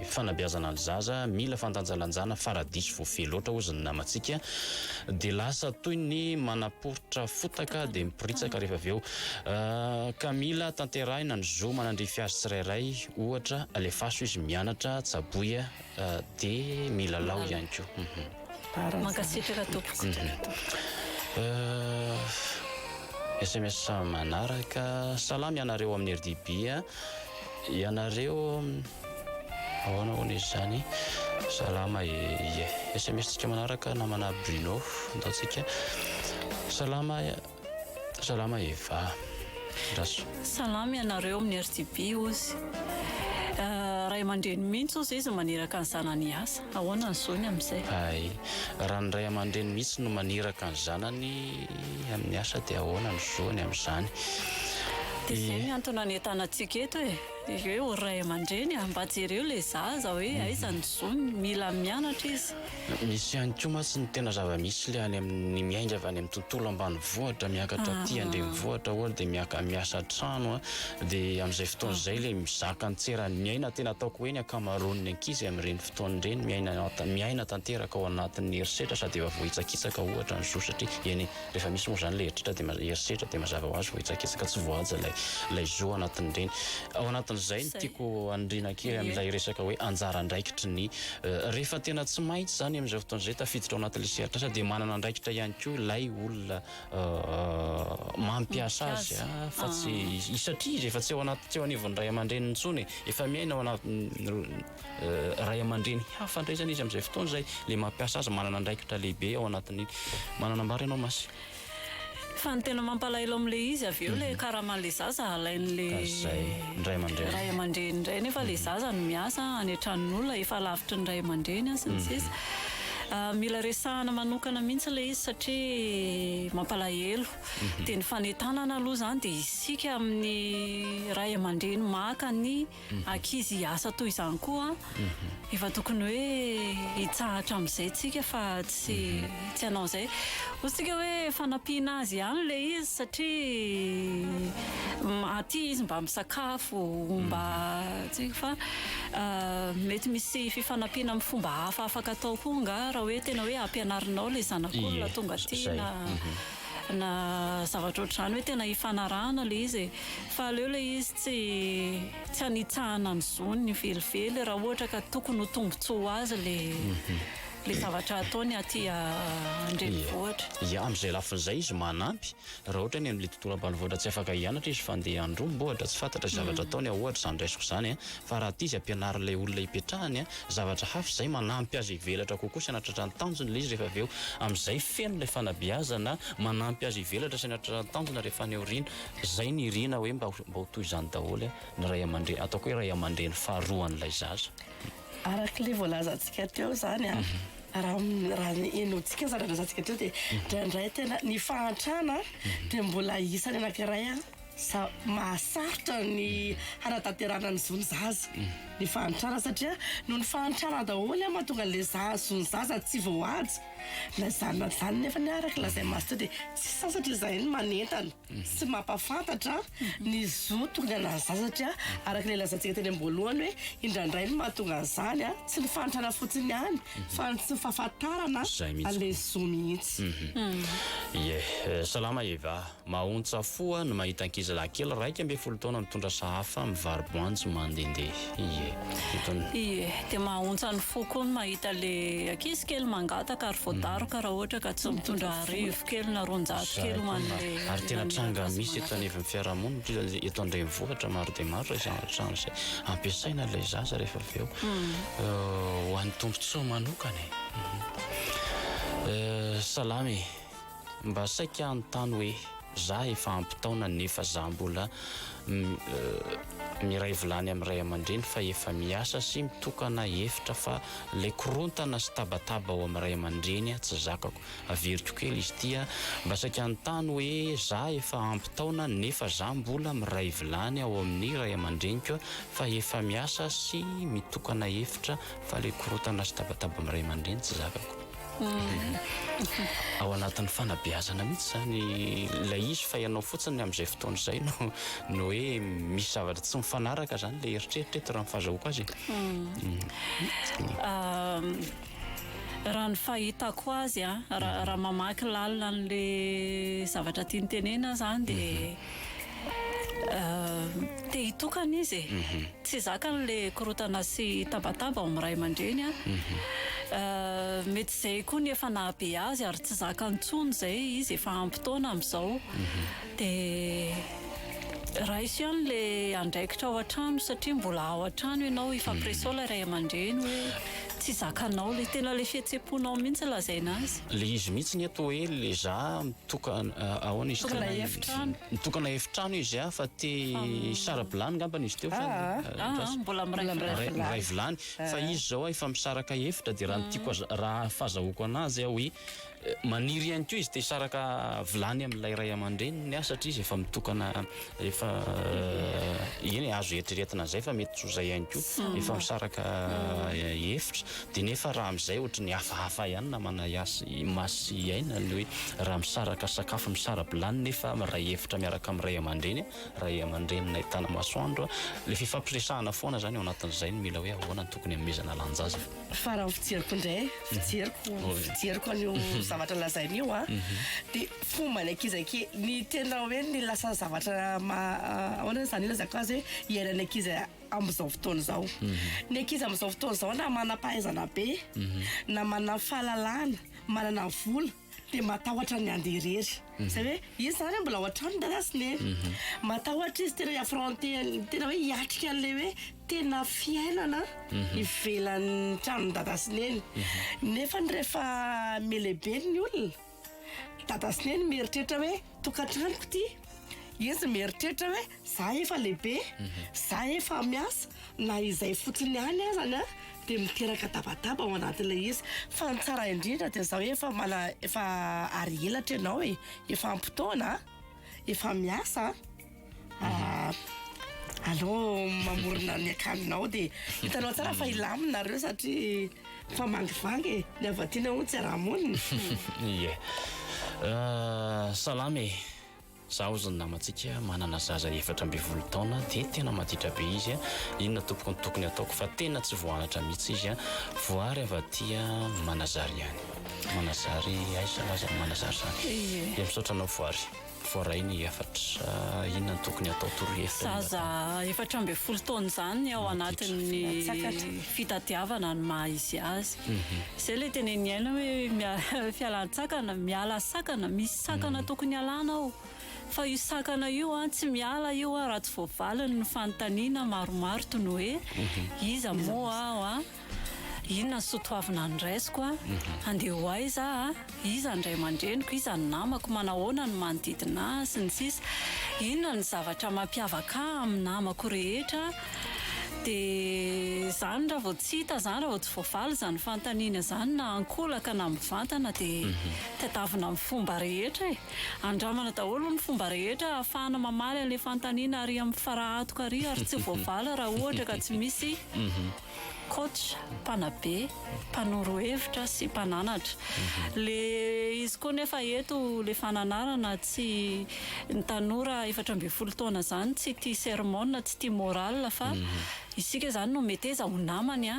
fanabeazana ny zaza mila fandanjalanjana faradiso voafehy loatra ozy ny namatsika dia lasa toy ny manaporitra fotaka dia mipiritsaka rehefa avy eo ka mila tanterahina ny zo manandrify azy tsirairay ohatra alefaso izy mianatra tsaboya dia mila lao ihany koa mankasitraka tompoko SMS manaraka salama ianareo amin'ny RDB ianareo ahoana hoana izy zany salama SMS tsika manaraka namana Bruno ataotsika salama Eva raso salama ianareo amin'ny RDB ozy ray aman-dreny mihitsy ozy izy maniraka ny zanany asa ahoana ny zony amin'izay raha ny ray aman-dreny mihitsy no maniraka ny zanany amin'ny asa dia ahoana ny zony amin'izany dia zay miantona ny entanantsika eto hoe ray aman-dreny mba jereo le zaza hoe aiza ny zony mila mianatra izy misy ihany koa matsy ny tena zava-misy le any amin'ny miainga avy any amin'ny tontolo ambany vohatra miakatra aty andrenivohitra ohatra dia miasa trano dia amin'izay fotoana izay le mizaka ny tserany miaina tena ataoko hoe ny akamaroniny ankizy amin'ireny fotoana ireny miaina tanteraka ao anatin'ny herisetra sady efa vohitsakitsaka ohatra ny zo satria eny rehefa misy moa zany le herisetra dia mazava ho azy vohitsakitsaka tsy voahaja lay zo anatin'ireny ao anatin'izay lafin'izay ny tiako andrina kely amin'ilay resaka hoe anjara andraikitry ny rehefa tena tsy maintsy zany amin'izay fotoana izay tafiditra ao anatin'ilay sehatrasa dia manana andraikitra ihany koa ilay olona mampiasa azy fa tsy satria izy efa tsy ao anaty tsy ao anivon'ny ray aman-dreny intsony efa miaina ao anatin'ny ray aman-dreny hafa indray zany izy amin'izay fotoana izay le mampiasa azy manana andraikitra lehibe ao anatin'ny manana ambara ianao masy fa ny tena mampalahelo amin'ilay izy avy eo le karaman'ilay zaza alain'le ray aman-dreny ray aman-dreny indray nefa le zaza no miasa any an-tranon'olona efa lavitry ny ray aman-dreny sy ny sisa mila resahana manokana mihitsy ilay izy satria mampalahelo dia ny fanentanana aloha zany dia isika amin'ny ray aman-dreny maka ny ankizy asa toy izany koa efa tokony hoe hitsahatra amin'izay tsika fa tsy hanao izay ohatsika hoe fanampiana azy ihany ilay izy satria aty izy mba misakafo mba tsika fa mety misy fifanampiana amin'ny fomba hafa afaka atao koa nga raha hoe tena hoe ampianarinao ilay zanak'olona tonga ty na zavatra ohatr'izany hoe tena hifanarahana ilay izy fa aleo ilay izy tsy hanitsahana amin'izony ny velively raha ohatra ka tokony ho tombontsoa azy le zavatra ataony aty andrenivohitra amin'izay lafin'izay izy manampy raha ohatra ny amin'ilay tontolo ambanivohitra tsy afaka hianatra izy fa andeha andrombohitra tsy fantatra zavatra ataony ohatra izany raisiko izany fa raha ty izy ampianarin'ilay olona hipetrahany zavatra hafa izay manampy azy hivelatra kokoa sy anatratra ny tanjony ilay izy rehefa avy eo amin'izay feno ilay fanabeazana manampy azy hivelatra sy anatratra ny tanjona rehefa any aoriana izay ny irina hoe mba ho toy izany daholo ny ray aman-dreny ataoko hoe ray aman-dreny faharoan'ilay zaza arak'ilay voalazantsika teo zany raha enotsika zanadrazantsika teo dia indraindray tena ny fahantrana dia mbola isany anankiray mahasarotra ny hanatanterana ny zony zaza ny fahantrana satria no ny fahantrana daholo mahatonga an'ilay zony zaza tsy voahaja na zany zany nefa ny araka lazay maso teo dia tsy sasatra izay ny manentana sy mampafantatra ny zo tokony anazy zaza satria arak'ilay lazantsika teny am-boalohany hoe indraindray ny mahatonga an'izany tsy ny fahantrana fotsiny ihany fa tsy ny fahafantarana an'ilay zo mihitsy salama Eva mahontsa foa no mahita ankizy lahy kely 12 taona mitondra sahafa mivaroboanjo mandehandeha dia mahontsa ny fo koa no mahita le ankizy kely mangataka ary voadaroka raha ohatra ka tsy mitondra arivo kely na 200 kely man'ilay ary tena tranga misy eto anevy ny fiarahamonina eto andrenivohitra maro dia maro ray trano izay ampiasaina ilay zaza rehefa avy eo ho an'ny tombontsoa manokana salamy mba saika anontany hoe za efa ampitaona nefa za mbola miray vilany amin'ny ray aman-dreny fa efa miasa sy mitokana efitra fa le korontana sy tabataba ao amin'ny ray aman-dreny tsy zakako averiko kely izy tia mba saika anontany hoe za efa ampitaona nefa za mbola miray vilany ao amin'ny ray aman-dreniko fa efa miasa sy mitokana efitra fa le korontana sy tabataba amin'ny ray aman-dreny tsy zakako ao anatin'ny fanabeazana mihitsy zany ilay izy fa ianao fotsiny amin'izay fotoana izay no hoe misy zavatra tsy mifanaraka zany le eritreritreto raha nifahazahoako azy raha ny fahitako azy raha mamaky lalina n'le zavatra tiany tenena zany dia hitokana izy tsy zakany le korotana sy tabataba ao amin'ny ray aman-dreny mety izay koa ny efa nahabe azy ary tsy zakany tsony izay izy efa ampitaona amin'izao dia raha isy ihany le andraikitra ao an-trano satria mbola ao an-trano ianao ifampiresao ilay ray aman-dreny hoe tsy zakanao le tena le fihetseponao mihitsy lazaina azy le izy mihitsy ny atao hoe le za ahoana izy mitokana efitrano izy fa te sarabilany ngambany izy teo mbola miray vilany fa izy zao efa misaraka efitra dia raha nytiako raha fahazahoako anazy hoe maniry ihany koa izy te hisaraka vilany amin'ilay ray aman-dreny ny satria izy efa mitokana efa eny azo eritreretina izay fa mety tso zay ihany koa efa misaraka efitra dia nefa raha amin'izay ohatra ny hafahafa ihany na masy iaina le hoe raha misaraka sakafo misara-bilany nefa ray hevitra miaraka amin'ny ray aman-dreny ray aman-drenina ahitana masoandro le fifampiresahana foana zany ao anatin'izay no mila hoe ahoana ny tokony hamezana lanjaza fa raha fijeriko indray fijeriko an'io zavatra lazain'io a dia fomba ny ankizy ny tena hoe ny lasa zavatra ahoana zany ilazako azy hoe iainany ankizy amin'izao fotoana izao ny ankizy amin'izao fotoana izao na manam-pahaizana be na manana fahalalana manana vola dia matahotra ny andeha irery zay hoe izy zany mbola ao an-trano dadasiny matahotra izy tena affronté tena hoe hiatrika an'ilay hoe tena fiainana ivelan'ny tranony dadasiny eny nefa rehefa melehibe ny olona dadasiny eny mieritreritra hoe tokantranoko ty izy mieritreritra hoe za efa lehibe za efa miasa na izay fotsiny any azany dia miteraka dabataba ao anatin'ilay izy fa ny tsara indrindra dia zao efa ary elatra ianao efa ampitoana efa miasa allo mamorona ny akanonao dia hitanao tsara fa ilaminareo satria fa mangivangy ny avatiana ho tsy rahamonina ie salamy zaho zany namantsika manana zaza 17 taona dia tena maditra be izy inona tompoko ny tokony ataoko fa tena tsy voanatra mihitsy izy voary avy aty manazary ihany manazary aisalaza manazary zany dia misaotranao voaray ny efatra inona ny tokony atao torohevitra zaza 17 taona zany ao anatin'ny fitadiavana ny maha izy azy izay le teneny aina hoe fialan-tsakana miala sakana misy sakana tokony alana ao fa io sakana io tsy miala io raha tsy voavaliny ny fanontaniana maromaro toy ny hoe iza moa aho inona ny sotoavina ny raisiko andeha ho aiza iza ndray aman-dreniko iza ny namako manahoana ny manodidina sy ny sisa inona ny zavatra mampiavaka amin'ny namako rehetra dia zany raha vao tsy hita zany raha vao tsy voavaly zany fanontaniana zany na ankolaka na mivantana dia tadavina amin'ny fomba rehetra andramana daholo ny fomba rehetra ahafahana mamaly an'ilay fanontaniana ary amin'ny farahatoka ary ary tsy voavaly raha ohatra ka tsy misy coach mpanabe mpanoro hevitra sy mpananatra le izy koa nefa eto le fananarana tsy ny tanora 17 taona zany tsy tia sermon tsy tia moral fa isika zany no meteza ho namany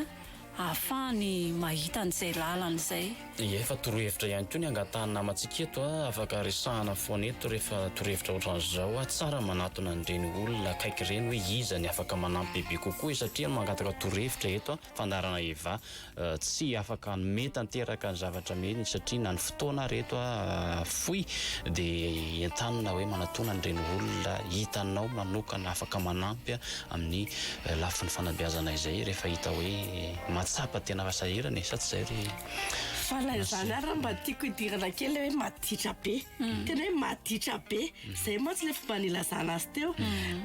ahafahany mahita an'izay lalana izay efa torohevitra ihany koa ny angatahany namantsika eto afaka resahana foana eto rehefa torohevitra ohatran'izao tsara manatona an'ireny olona akaiky ireny hoe iza ny afaka manampy bebe kokoa satria mangataka torohevitra eto fandarana eva tsy afaka mety anteraka ny zavatra meny satria na ny fotoana reto foy dia entanina hoe manatona an'ireny olona hitanao manokana afaka manampy amin'ny lafin'ny fanabeazana izay rehefa hita hoe matsapa tena fasahirana sa tsy zay ry fala zany raha mba tiako hidirana kely hoe maditra be tena hoe maditra be zay moa tsy le fomba nilazana azy teo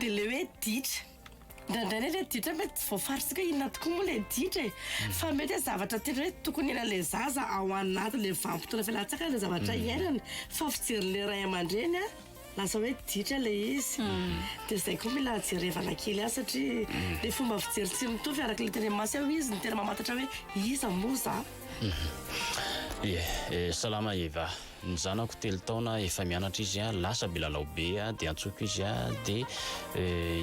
dia le hoe ditra ndraindray le ditra mety voafarisika inona tokoa moa le ditra fa mety hoe zavatra tena hoe tokony ena le zaza ao anaty le vanim-potoana fialan-tsakana le zavatra iainany fa fijerin'le ray aman-dreny lasa hoe ditra le izy dia zay koa mila jerevana kely satria le fomba fijery tsy mitovy araka le tena masy ao izy ny tena mamantatra hoe iza moa za salama eva ny zanako 3 taona efa mianatra izy lasa bilalao be dia antsoko izy dia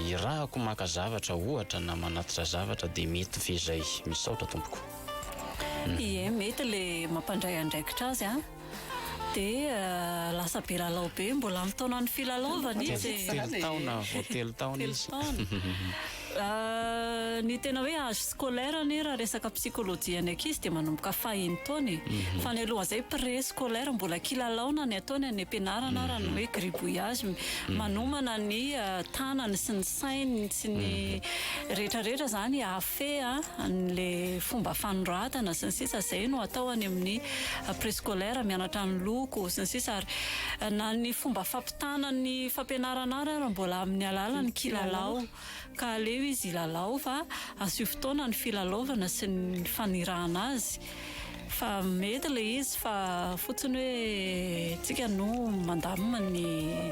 irahako maka zavatra ohatra na manatitra zavatra dia mety ve zay misaotra tompoko ie mety le mampandray andraikitra azy dia lasa bilalao be mbola mitaona ny filalaovana izy 3 taona vao 3 taona izy ny tena hoe age scolaire ny raha resaka psychologie ny ankizy dia manomboka fahiny taona fa ny alohan'izay pré scolaire mbola kilalaona ny ataony any ampianarana raha ny hoe gribouillage manomana ny tanany sy ny sainy sy ny rehetrarehetra zany afe an'le fomba fanoratana sy ny sisa zay no atao any amin'ny pré scolaire mianatra ny loko sy ny sisa ary na ny fomba fampitana ny fampianarana raha mbola amin'ny alalany kilalao ka aleo izy ilalao fa azo fotoana ny filalaovana sy ny fanirahana azy fa mety le izy fa fotsiny hoe tsika no mandamina ny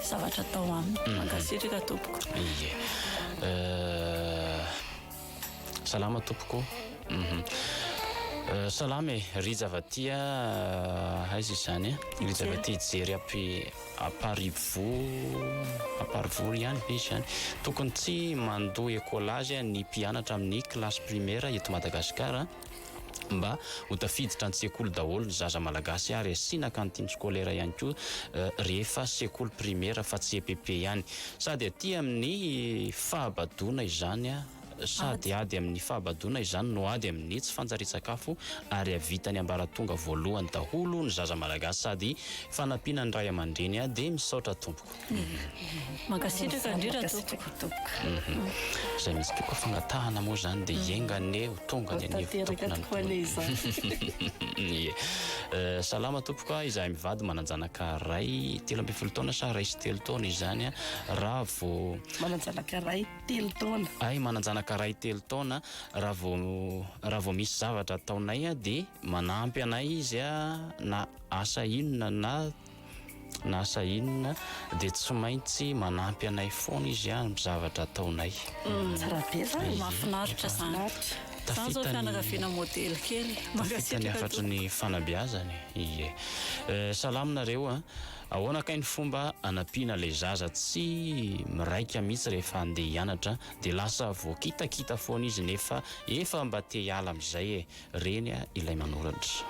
zavatra atao aminy mankasitraka tompoko salama tompoko salamy ry zavatia aiza izany ry zavatia jery aparivo ihany be izy zany tokony tsy mandoa écolage ny mpianatra amin'ny classe primaire eto Madagasikara mba ho tafiditra ny sekoly daholo ny zaza malagasy ary asiana cantine scolaire ihany koa rehefa sekoly primaire fa tsy EPP ihany sady aty amin'ny fahabadona izany sady ady amin'ny fahabadona izany no ady amin'ny tsy fanjari-tsakafo ary avita ny ambaratonga voalohany daholo ny zaza malagasy sady fanampiana ny ray aman-dreny dia misaotra tompoko mankasitraka indrindra tompoko izay misy tokoa fangatahana moa zany dia iengane ho tonga ny salama tompoko izahay mivady mananjanaka ray 3 taona sa ray sy 3 taona izany raha vao mananjanaka ray 3 taona ay mananjanaka ray 3 taona raha vao misy zavatra ataonay dia manampy anay izy na asa inona na asa inona dia tsy maintsy manampy anay foana izy amin'ny zavatra ataonay tsara be zany mahafinaritra zany zany zao fianakaviana modely kely tafita ny afatry ny fanabeazany ie salaminareo ahoana kay ny fomba anampiana ilay zaza tsy miraika mihitsy rehefa andeha hianatra dia lasa voakitakita foana izy nefa efa mba te hiala amin'izay reny ilay manoratra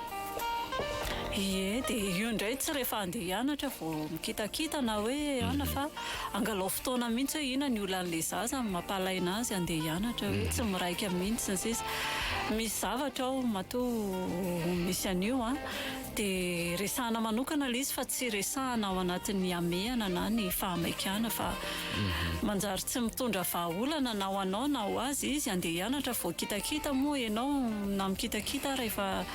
ie dia io indray tsy rehefa andeha hianatra vao mikitakita na hoe ana fa angalao fotoana mihitsy hoe ina ny olan'ilay zaza mampalaina azy andeha hianatra hoe tsy miraika mihitsy ny sisa misy zavatra ao matoa misy an'io dia resahana manokana ilay izy fa tsy resahana ao anatin'ny amehana na ny fahamaikana fa manjary tsy mitondra vahaolana na ho anao na ho azy izy andeha hianatra vao kitakita moa ianao na mikitakita rehefa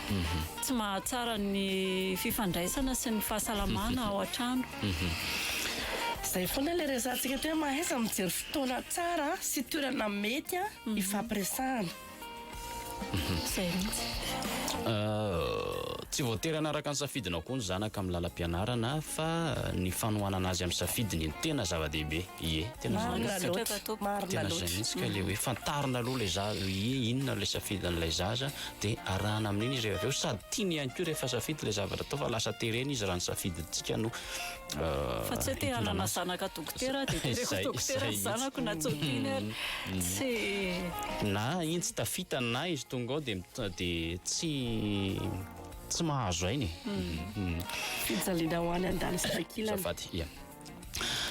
tsy mahatsara ny fifandraisana sy ny fahasalamana ao an-trano izay foana ilay resantsika teo mahaiza mijery fotoana tsara sy toerana mety ifampiresahana izay mihitsy tsy voatery anaraka ny safidinao koa ny zanaka amin'ny lalam-pianarana fa ny fanohanana azy amin'ny safidiny ny tena zava-dehibe tena zay mihitsy ka le hoe fantarina aloha lay zaza inona lay safidin'ilay zaza dia arahana amin'iny izy rehefa aveo sady tiany ihany koa rehefa safidy lay zavatra atao fa lasa terena izy raha ny safidintsika no fa tsy te hanana zanaka dokotera dia tereko dokotera zanako na tsotiny ary tsy na iny tsy tafitany na izy tonga ao dia tsy mahazo ainy fijaliana ho any andany sakilana safady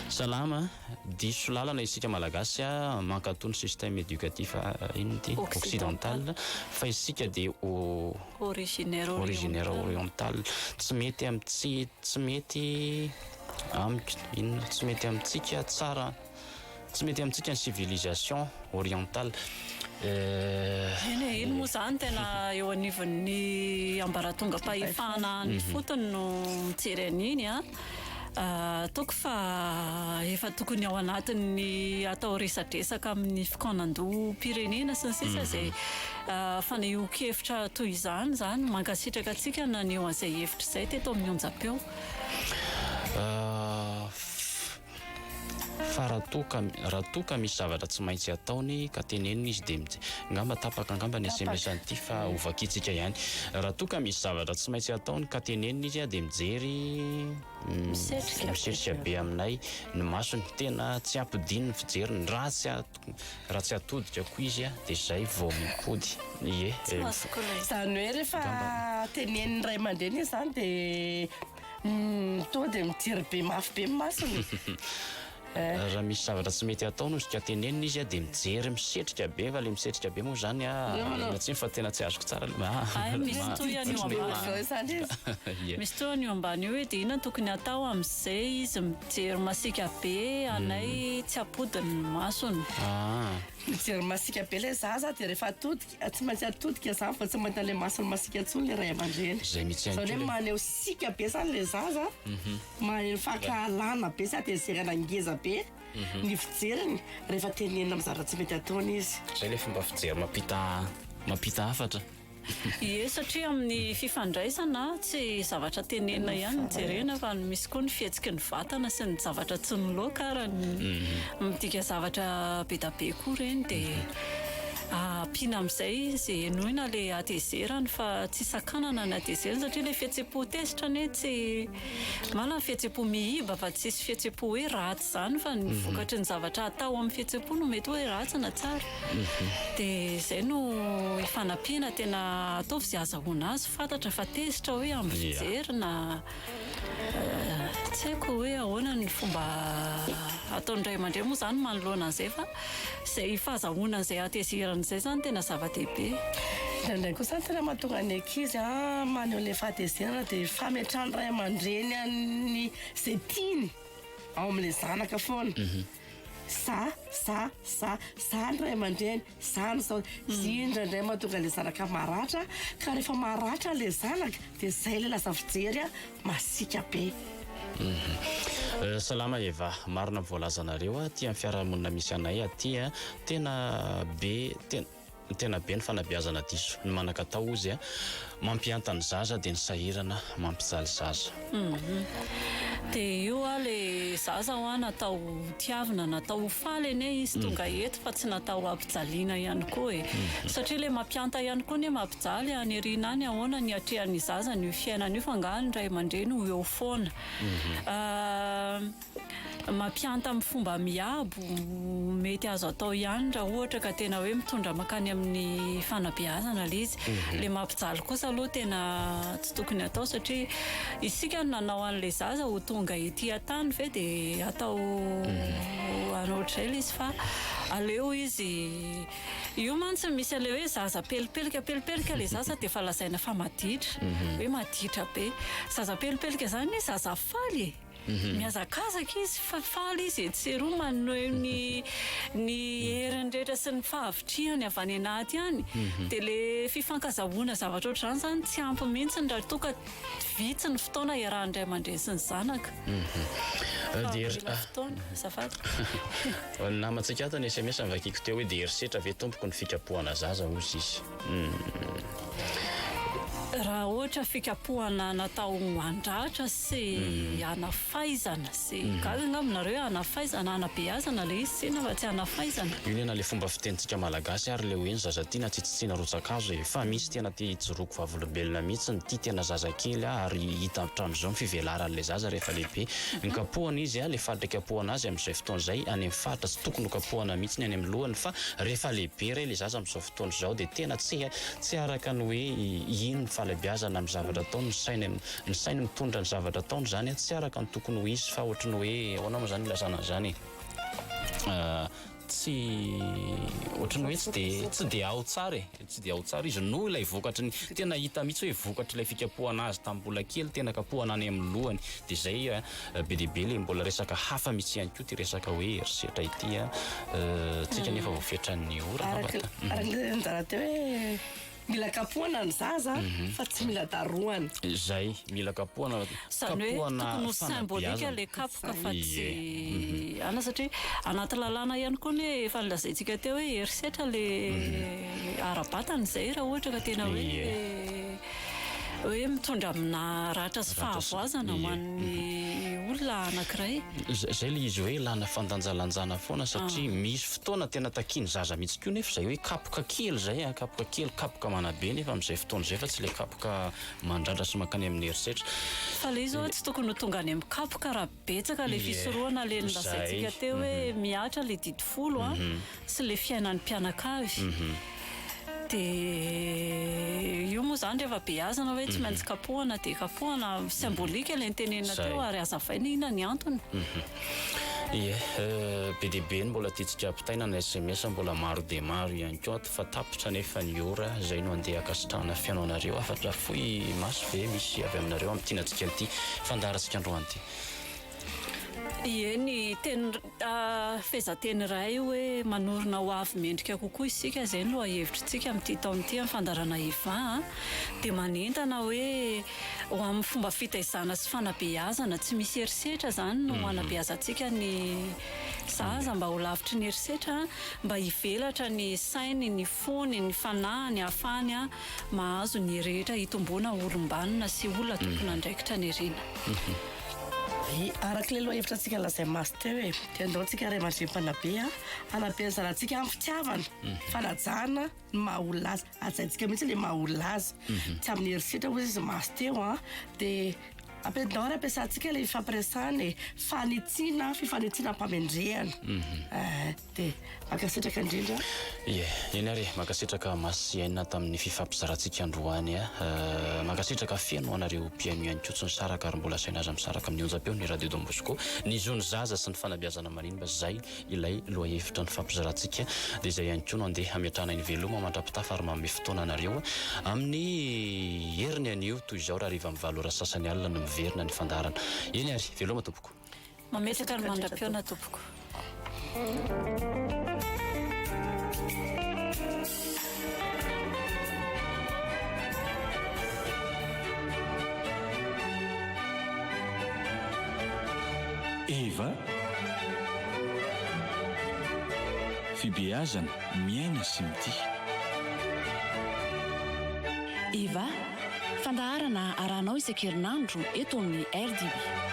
salama diso lalana isika malagasy mankatony système éducatif inty occidental fa isika dia originaire oriental tsy mety amintsika tsara tsy mety amintsika ny civilisation orientale iny moa zany tena eo anivon'ny ambaratonga-pahefana ny fotony no mijery an'iny toko fa efa tokony ao anatin'ny atao resadresaka amin'ny fikanandoha pirenena sy ny sisa izay fanehoan-kevitra toy izany mankasitraka atsika na ny eo an'izay hevitra izay teto amin'ny onjam-peo fa raha toka misy zavatra tsy maintsy ataony ka tenenina izy dia ngamba tapaka ngamba ny SMS an'ity fa ovakitsika ihany raha toka misy zavatra tsy maintsy ataony ka tenenina izy dia mijery misetrika be aminay ny masony tena tsy ampidiny ny fijeriny raha tsy atodika koa izy dia izay vao mipody zany hoe rehefa teneniny ray aman-dreny izany dia tonga dia mijery be mafy be masony raha misy zavatra tsy mety ataony izy ka tenenina izy dia mijery misetrika be fa le misetrika be moa zany tsy fa tena tsy azoko tsara misy toa ny eo ambany io hoe dia inona tokony atao amin'izay izy mijery masika be anay tsy apodiny ny masony mijery masika be ilay zaza dia rehefa atodika tsy maintsy atodika zany fa tsy maintsy le masony masika ntsony le ray aman-dreny zany hoe maneho sika be zany le zaza maneho fankahalana be sa tezerana ngeza be ny fijeriny rehefa tenenina amin'ny zavatra tsy mety ataony izy zay le fomba fijery mampita hafatra satria amin'ny fifandraisana tsy zavatra tenenina ihany mijerena fa misy koa ny fihetsiky ny vatana sy ny zavatra tsy noloka raha midika zavatra be da be koa ireny dia Pina amin'izay zay noina le atezerany fa tsy sakanana ny atezerany satria le fihetsepo tesitra ny tsy mana fihetsepo mihiba fa tsisy fihetsepo hoe ratsy zany fa ny vokatry ny zavatra atao amin'ny fihetsepo no mety hoe ratsy na tsara dia izay no ifanampiana tena ataovy izay azahoana azy fantatra fa tezitra hoe amin'ny fijery na tsy haiko hoe ahoana ny fomba ataony ray aman-dreny moa zany manoloana an'izay fa izay fahazahoana an'izay atezerana izay zany tena zava-dehibe. Indraindray koa zany tena mahatonga ny ankizy maneho ilay fahatezerana dia fametrahany ray aman-dreny ny izay tiany ao amin'ilay zanaka foana. Za ny ray aman-dreny, za ny zao indraindray mahatonga ilay zanaka maratra ka rehefa maratra ilay zanaka dia izay ilay lasa fijery masika be. Salama Eva, marina voalazanareo ty amin'ny fiarahamonina misy anay aty tena be ny fanabeazana diso ny manakatao izy mampianta ny zaza dia ny sahirana mampijaly zaza. Dia io le zaza natao tiavina natao faly eny izy tonga eto fa tsy natao ampijaliana ihany koa satria le mampianta ihany koa ny mampijaly any arina any ahoana ny atrehan'ny zaza ny fiainana io fa nga ny ray aman-dreny ho eo foana. Mampianta amin'ny fomba miabo mety azo atao ihany raha ohatra ka tena hoe mitondra makany amin'ny fanabeazana le izy. Le mampijaly kosa aloha tena tsy tokony atao satria isika nanao an'ilay zaza ho tonga ety an-tany ve dia atao anoatra ilay izy fa aleo izy io mantsy misy an'ilay hoe zaza pelipelika le zaza dia fa lazaina fa maditra hoe maditra be zaza pelipelika zany zaza faly miazakazaka izy fa faly izy etseroa maneho ny heriny rehetra sy ny fahavitriany avy any anaty any dia le fifankazahoana zavatra ohatr'izany zany tsy ampy mihitsy raha toka vitsy ny fotoana iarahan'ray aman-dreny sy ny zanaka fotoana zafady namantsika ato ny SMS nivakiko teo hoe dia herisetra ve tompoko ny fikapohana zaza ozy izy. Raha ohatra fikapohana natao andratra sy anafaizana sy gaga ngaminareo anafaizana anabeazana le izy sena fa tsy anafaizana. Io nena le fomba fitenitsika malagasy ary le hoe ny zaza tina tsitsitsina rotsakazo fa misy tena ty joroko vavolombelona mihitsy ny ty tena zaza kely ary hita hatramin'izao fivelaran'le zaza rehefa lehibe ny kapohana izy le faritra kapohana azy amin'izay fotoana izay any amin'ny faritra sy tokony kapohana mihitsy ny any amin'ny lohany fa rehefa lehibe re le zaza amin'izao fotoana izao dia tena tsy araka ny hoe ino falabeazana amin'ny zavatra ataony ny sainy mitondra ny zavatra ataony zany tsy araka ny tokony ho izy fa ohatrany hoe ahoana moa zany ilazana zany tsy ohatrany hoe tsy dia ao tsara izy no ilay vokatry ny tena hita mihitsy hoe vokatry ilay fikapohana azy tamin'ny mbola kely tena kapohana any amin'ny lohany dia izay be dehibe le mbola resaka hafa mihitsy ihany koa ty resaka hoe herisetra ity tsika nefa voafetran'ny ora araka teo hoe mila kapohana ny zaza fa tsy mila daroana zay mila kapohana zany hoe tokony ho symbolika le kapoka fa tsy ana satria anaty lalàna ihany koa ny efa nilazaintsika teo hoe herisetra le ara-batana izay raha ohatra ka tena hoe mitondra amina ratra sy fahavoazana ho an'ny olona anankiray zay le izy hoe lana fandanjalanjana foana satria misy fotoana tena takiany zaza mihitsy koa nefa zay hoe kapoka kely zay kapoka kely kapoka manabe nefa amin'izay fotoana izay fa tsy le kapoka mandratra sy makany amin'ny herisetra fa le izy hoe tsy tokony ho tonga any amin'ny kapoka raha betsaka le fisoroana le nilazaintsika teo hoe miatra le didifolo sy le fiainan'ny mpianakavy dia io moa zany rehefa beazana hoe tsy maintsy kapohana dia kapohana symbolika ilay nitenena teo ary azavaina ina ny antony. Be dehibe ny mbola titsika ampitaina na SMS mbola maro dia maro ihany koa fa tapitra nefa ny ora izay no andeha akasitrahana fiainanareo afatra fohy maso ve misy avy aminareo amin'ny tianantsika ity fandarantsika androany ity. Ny fehezanteny iray hoe manorina ho avy mendrika kokoa isika izay no hevitrintsika amin'ity taon'ity amin'ny fandarana Iva dia manentana hoe ho amin'ny fomba fitaizana sy fanabeazana tsy misy herisetra zany no hanabeazantsika ny zaza mba ho lavitry ny herisetra mba hivelatra ny sainy ny fony ny fanahiny ahafahany mahazo ny rehetra hitomboana olombanina sy olona tokony andraikitra ny erina. Araka ilay loha hevitra antsika lazay masy teo hoe dia andao antsika ray aman-drem-pana be anaben'ny zanantsika amin'ny fitiavana fanajana ny mahaolona azy ajaintsika mihitsy ilay mahaolona azy tsy amin'ny herisetra ozy izy masy teo dia ampianao ary ampiasantsika ilay fampiresana fanitsina fifanitsina mpamendrehana dia makasitraka indrindra eny ary makasitraka masiaina tamin'ny fifampizarantsika androany makasitraka feno anareo mpiaino ihany koa tsy ny saraka ary mbola saina azy misaraka amin'ny onjam-peo ny radio Don Bosco ny zony zaza sy ny fanabeazana maninona zay ilay loha hevitra ny fampizarantsika dia izay ihany koa no andeha hametrana ny veloma mandrapitafa ary manome fotoana anareo amin'ny heriny anio toy izao raha riva amin'ny valora sasany alina no miverina ny fandarana eny ary veloma tompoko mametraka ny mandram-peona tompoko Eva fibeazana miaina sy mity Eva fandaharana arahanao isan-kerinandro eto amin'ny RDB